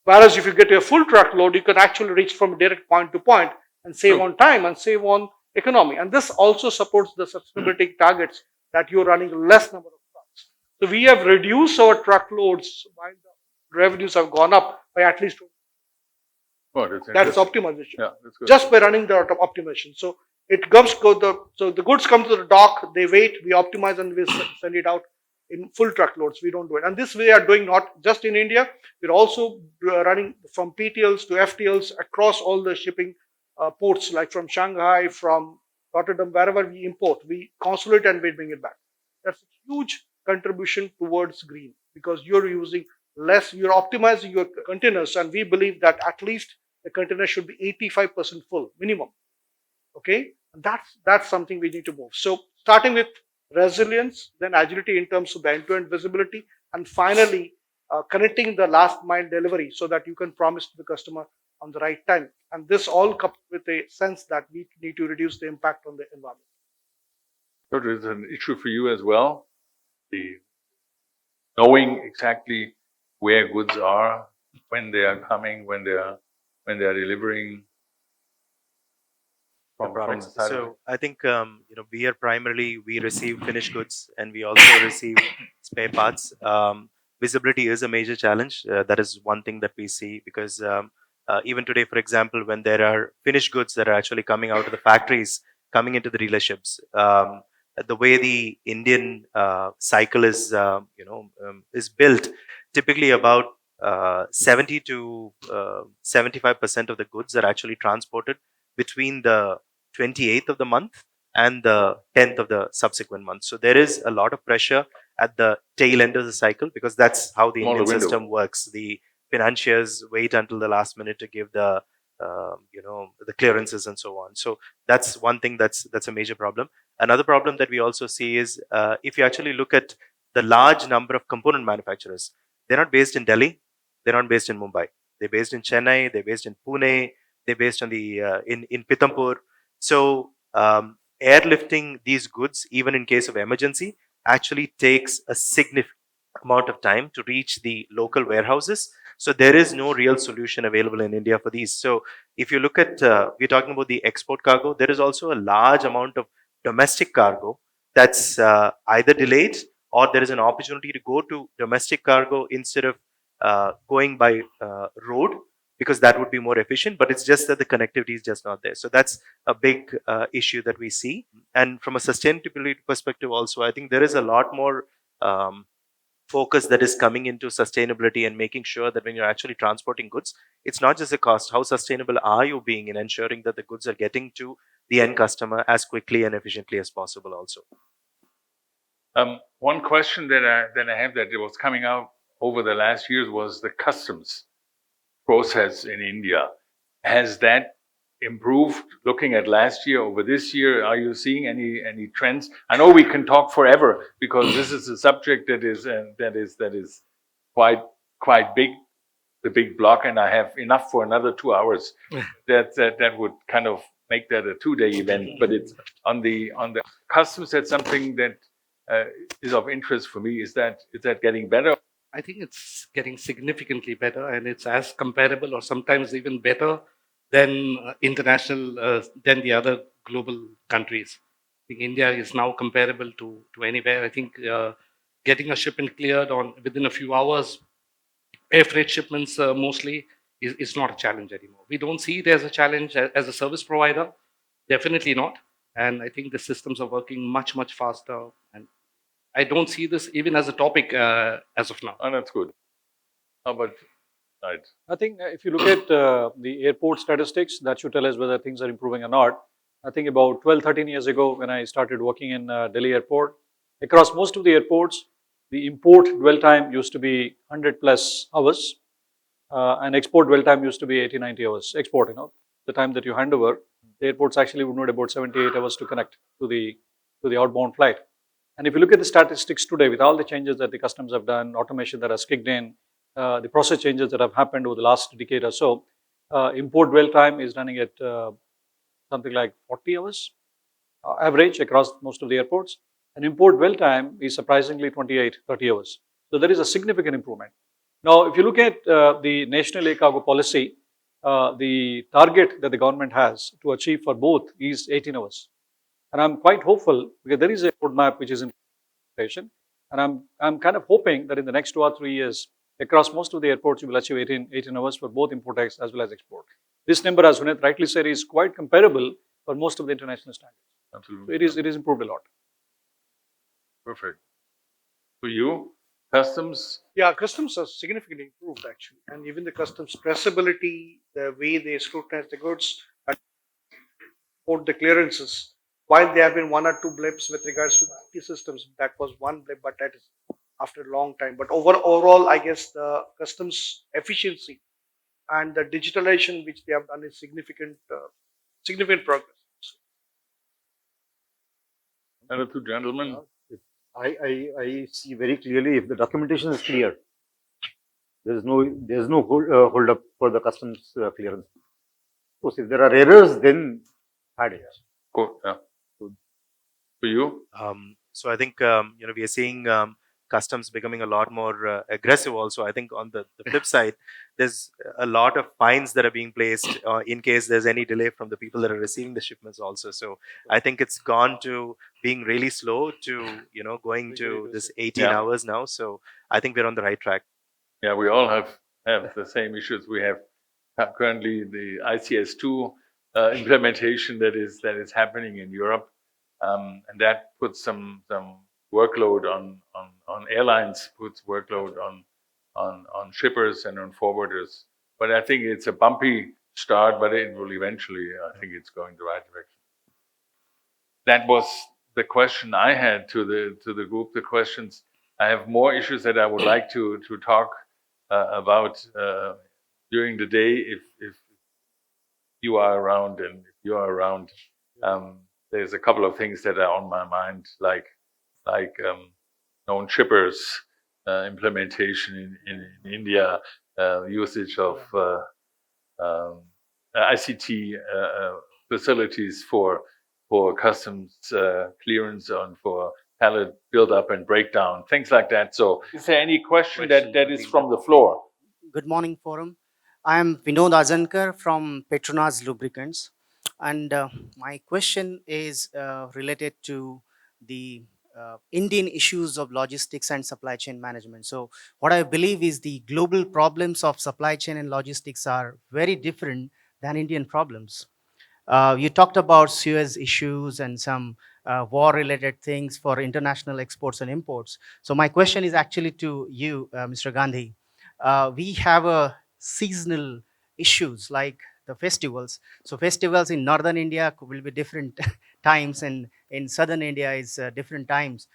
Whereas if you get a full truckload, you can actually reach from direct point to point and save on time and save on economy. And this also supports the sustainability targets that you're running less number of trucks. So we have reduced our truckloads while the revenues have gone up by at least. Oh, that's optimization. Yeah, that's good. Just by running the optimization. So it comes so the goods come to the dock, they wait, we optimize and we send it out in full truckloads. We don't do it. And this we are doing not just in India, we're also running from PTLs to FTLs across all the shipping ports, like from Shanghai, from Rotterdam, wherever we import, we consolidate and we bring it back. That's a huge contribution towards green because you're using less, you're optimizing your containers, and we believe that at least the container should be 85% full minimum. Okay, and that's something we need to move. So starting with resilience, then agility in terms of the end-to-end visibility, and finally connecting the last mile delivery so that you can promise to the customer on the right time. And this all comes with a sense that we need to reduce the impact on the environment. So there's an issue for you as well, the knowing exactly where goods are, when they are coming, when they are delivering. Products. So I think we are primarily we receive finished goods and we also receive spare parts. Visibility is a major challenge. That is one thing that we see because even today, for example, when there are finished goods that are actually coming out of the factories, coming into the dealerships, the way the Indian cycle is is built, typically about 70 to 75% of the goods are actually transported between the 28th of the month and the 10th of the subsequent month. So there is a lot of pressure at the tail end of the cycle because that's how the Indian system works. The financiers wait until the last minute to give the the clearances and so on. So that's one thing that's a major problem. Another problem that we also see is if you actually look at the large number of component manufacturers, they're not based in Delhi, they're not based in Mumbai, they're based in Chennai, they're based in Pune, they're based on the in Pithampur. So airlifting these goods, even in case of emergency, actually takes a significant amount of time to reach the local warehouses. So there is no real solution available in India for these. So if you look at, we're talking about the export cargo, there is also a large amount of domestic cargo that's either delayed or there is an opportunity to go to domestic cargo instead of going by road, because that would be more efficient, but it's just that the connectivity is just not there. So that's a big issue that we see. And from a sustainability perspective also, I think there is a lot more focus that is coming into sustainability and making sure that when you're actually transporting goods, it's not just a cost. How sustainable are you being in ensuring that the goods are getting to the end customer as quickly and efficiently as possible also? One question that I have that was coming out over the last years was the customs process in India. Has that improved looking at last year over this year? Are you seeing any trends? I know we can talk forever because this is a subject that is quite big, the big block, and I have enough for another 2 hours. That would kind of make that a 2-day event. But it's on the customs. That's something that is of interest for me. Is that getting better? I think it's getting significantly better, and it's as comparable or sometimes even better than international, than the other global countries. I think India is now comparable to anywhere. I think getting a shipment cleared within a few hours, air freight shipments mostly, is not a challenge anymore. We don't see it as a challenge as a service provider. Definitely not. And I think the systems are working much, much faster. And I don't see this even as a topic as of now. And that's good. How about right? I think if you look at the airport statistics, that should tell us whether things are improving or not. I think about 12, 13 years ago, when I started working in Delhi airport, across most of the airports, the import dwell time used to be 100 plus hours, and export dwell time used to be 80, 90 hours. Export, the time that you hand over, the airports actually would need about 78 hours to connect to the outbound flight. And if you look at the statistics today, with all the changes that the customs have done, automation that has kicked in, the process changes that have happened over the last decade or so, import dwell time is running at something like 40 hours average across most of the airports. And import dwell time is surprisingly 28, 30 hours. So there is a significant improvement. Now, if you look at the national air cargo policy, the target that the government has to achieve for both is 18 hours. And I'm quite hopeful because there is a roadmap which is in implementation. And I'm kind of hoping that in the next 2 or 3 years, across most of the airports, you will achieve 18 hours for both import as well as export. This number, as Huned rightly said, is quite comparable for most of the international standards. Absolutely. So it is improved a lot. Perfect. For you, customs. Yeah, customs are significantly improved actually, and even the customs traceability, the way they scrutinize the goods, and report the clearances. While there have been one or two blips with regards to the IT systems, that was one blip, but that is after a long time. But overall, I guess the customs efficiency and the digitalization which they have done is significant progress. And the two gentlemen. I see very clearly if the documentation is clear, there's no hold up for the customs clearance. Of course, if there are errors, then had it. Cool. Yeah. Good. For you, So I think we are seeing customs becoming a lot more aggressive. Also, I think on the flip side, there's a lot of fines that are being placed in case there's any delay from the people that are receiving the shipments. Also, so I think it's gone to being really slow to going to this 18 hours now. So I think we're on the right track. yeah, we all have the same issues. We have currently the ICS2 implementation that is happening in Europe, and that puts some workload on airlines, puts workload on shippers and on forwarders. But I think it's a bumpy start, but it will eventually. I think it's going the right direction. That was the question I had to the group. The questions. I have more issues that I would like to talk about during the day if you are around and if you are around. There's a couple of things that are on my mind, like known shippers implementation in India, usage of ICT facilities for customs clearance and for pallet build-up and breakdown, things like that. So is there any question that is from the floor? Good morning, Forum. I am Vinod Azankar from Petronas Lubricants. And my question is related to the Indian issues of logistics and supply chain management. So what I believe is the global problems of supply chain and logistics are very different than Indian problems. You talked about Suez issues and some war-related things for international exports and imports. So my question is actually to you, Mr. Gandhi. We have a seasonal issues like the festivals. So festivals in northern India will be different times, and in southern India is different times.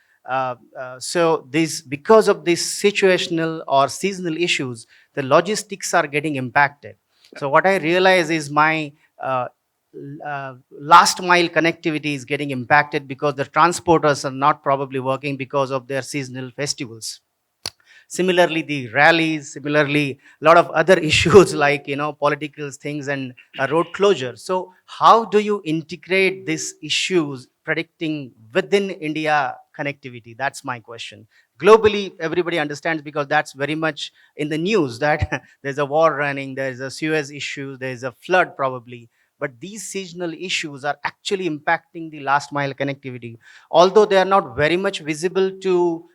So this, because of these situational or seasonal issues, the logistics are getting impacted. So what I realize is my last mile connectivity is getting impacted because the transporters are not probably working because of their seasonal festivals. Similarly, the rallies, similarly, a lot of other issues like, political things and road closure. So how do you integrate these issues predicting within India connectivity? That's my question. Globally, everybody understands because that's very much in the news that there's a war running, there's a Suez issue, there's a flood probably. But these seasonal issues are actually impacting the last mile connectivity. Although they are not very much visible to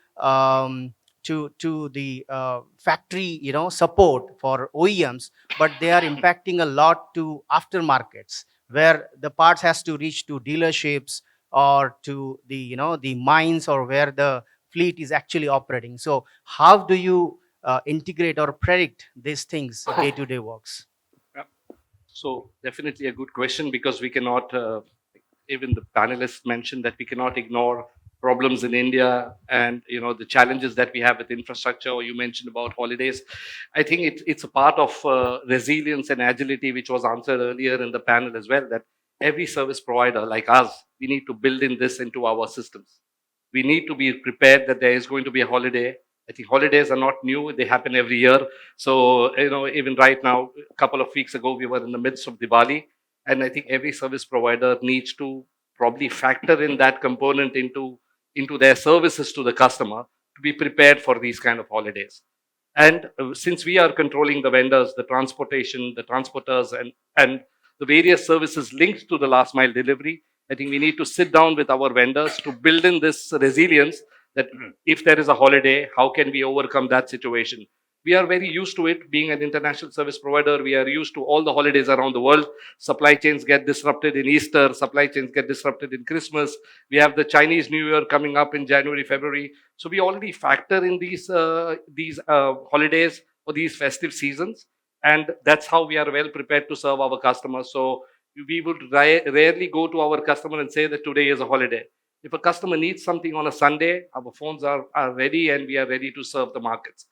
the factory support for OEMs, but they are impacting a lot to aftermarkets where the parts has to reach to dealerships or to the the mines or where the fleet is actually operating. So how do you integrate or predict these things day to day works? So definitely a good question, because we cannot, even the panelists mentioned that we cannot ignore problems in India and the challenges that we have with infrastructure. Or you mentioned about holidays. I think it's a part of resilience and agility, which was answered earlier in the panel as well. That every service provider like us, we need to build in this into our systems. We need to be prepared that there is going to be a holiday. I think holidays are not new; they happen every year. So even right now, a couple of weeks ago, we were in the midst of Diwali, and I think every service provider needs to probably factor in that component into their services to the customer to be prepared for these kind of holidays. And since we are controlling the vendors, the transportation, the transporters, and the various services linked to the last mile delivery, I think we need to sit down with our vendors to build in this resilience that if there is a holiday, how can we overcome that situation? We are very used to it. Being an international service provider, we are used to all the holidays around the world. Supply chains get disrupted in Easter, supply chains get disrupted in Christmas. We have the Chinese New Year coming up in January, February. So we already factor in these holidays or these festive seasons, and that's how we are well prepared to serve our customers. So we would rarely go to our customer and say that today is a holiday. If a customer needs something on a Sunday, our phones are ready and we are ready to serve the markets.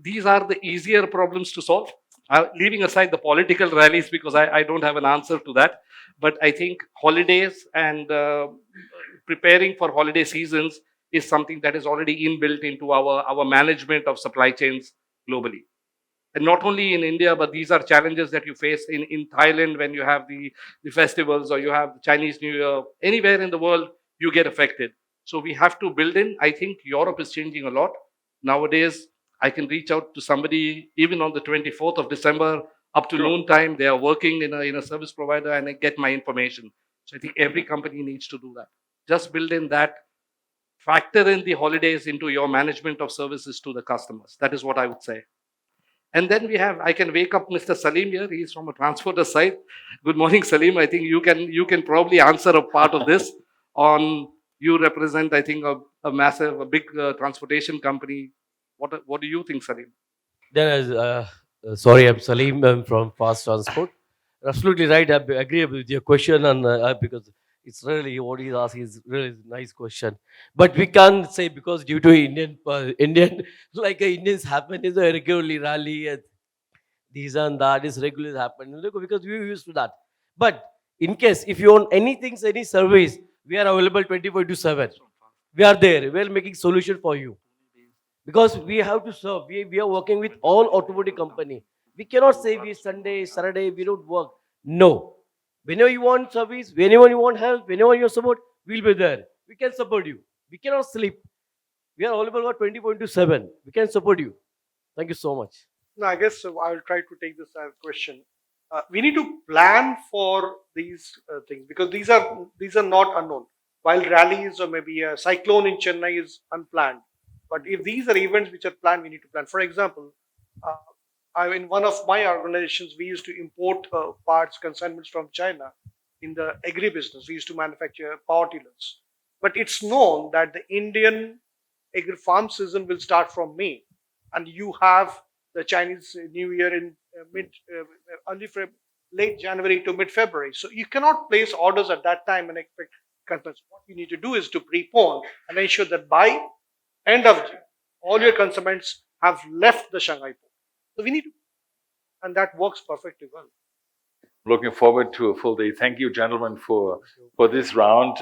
These are the easier problems to solve. Leaving aside the political rallies, because I don't have an answer to that. But I think holidays and preparing for holiday seasons is something that is already inbuilt into our management of supply chains globally. And not only in India, but these are challenges that you face in Thailand when you have the festivals, or you have the Chinese New Year. Anywhere in the world, you get affected. So we have to build in. I think Europe is changing a lot. Nowadays, I can reach out to somebody even on the 24th of December up to noon time. They are working in a service provider, and I get my information. So I think every company needs to do that. Just build in that. Factor in the holidays into your management of services to the customers. That is what I would say. And then I can wake up Mr. Salim here. He's from a transporter side. Good morning, Salim. I think you can probably answer a part of this. You represent, I think, a big transportation company. What do you think, Salim? Sorry, I'm Salim. I'm from Fast Transport. Absolutely right. I agree with your question, and because it's really what he's asking is really nice question. But we can't say because due to Indian like Indians happen is a regularly rally and these and that is regularly happen because we're used to that. But in case if you want anything, any service, we are available 24/7. We are there. We are making solution for you because we have to serve. We are working with all automotive company. We cannot say we Sunday, Saturday, we don't work. No. Whenever you want service, whenever you want help, whenever you support, we'll be there. We can support you. We cannot sleep. We are available for 24/7. We can support you. Thank you so much. No, I guess I'll try to take this as a question. We need to plan for these things because these are not unknown. While rallies or maybe a cyclone in Chennai is unplanned, but if these are events which are planned, we need to plan. For example, in one of my organizations, we used to import parts, consignments from China in the agri business. We used to manufacture power tillers, but it's known that the Indian agri farm season will start from May, and you have the Chinese New Year in late January to mid February. So you cannot place orders at that time and expect customers. What you need to do is to prepone and ensure that by end of June, all your consignments have left the Shanghai port. So we need to, and that works perfectly well. Looking forward to a full day. Thank you, gentlemen, for this round.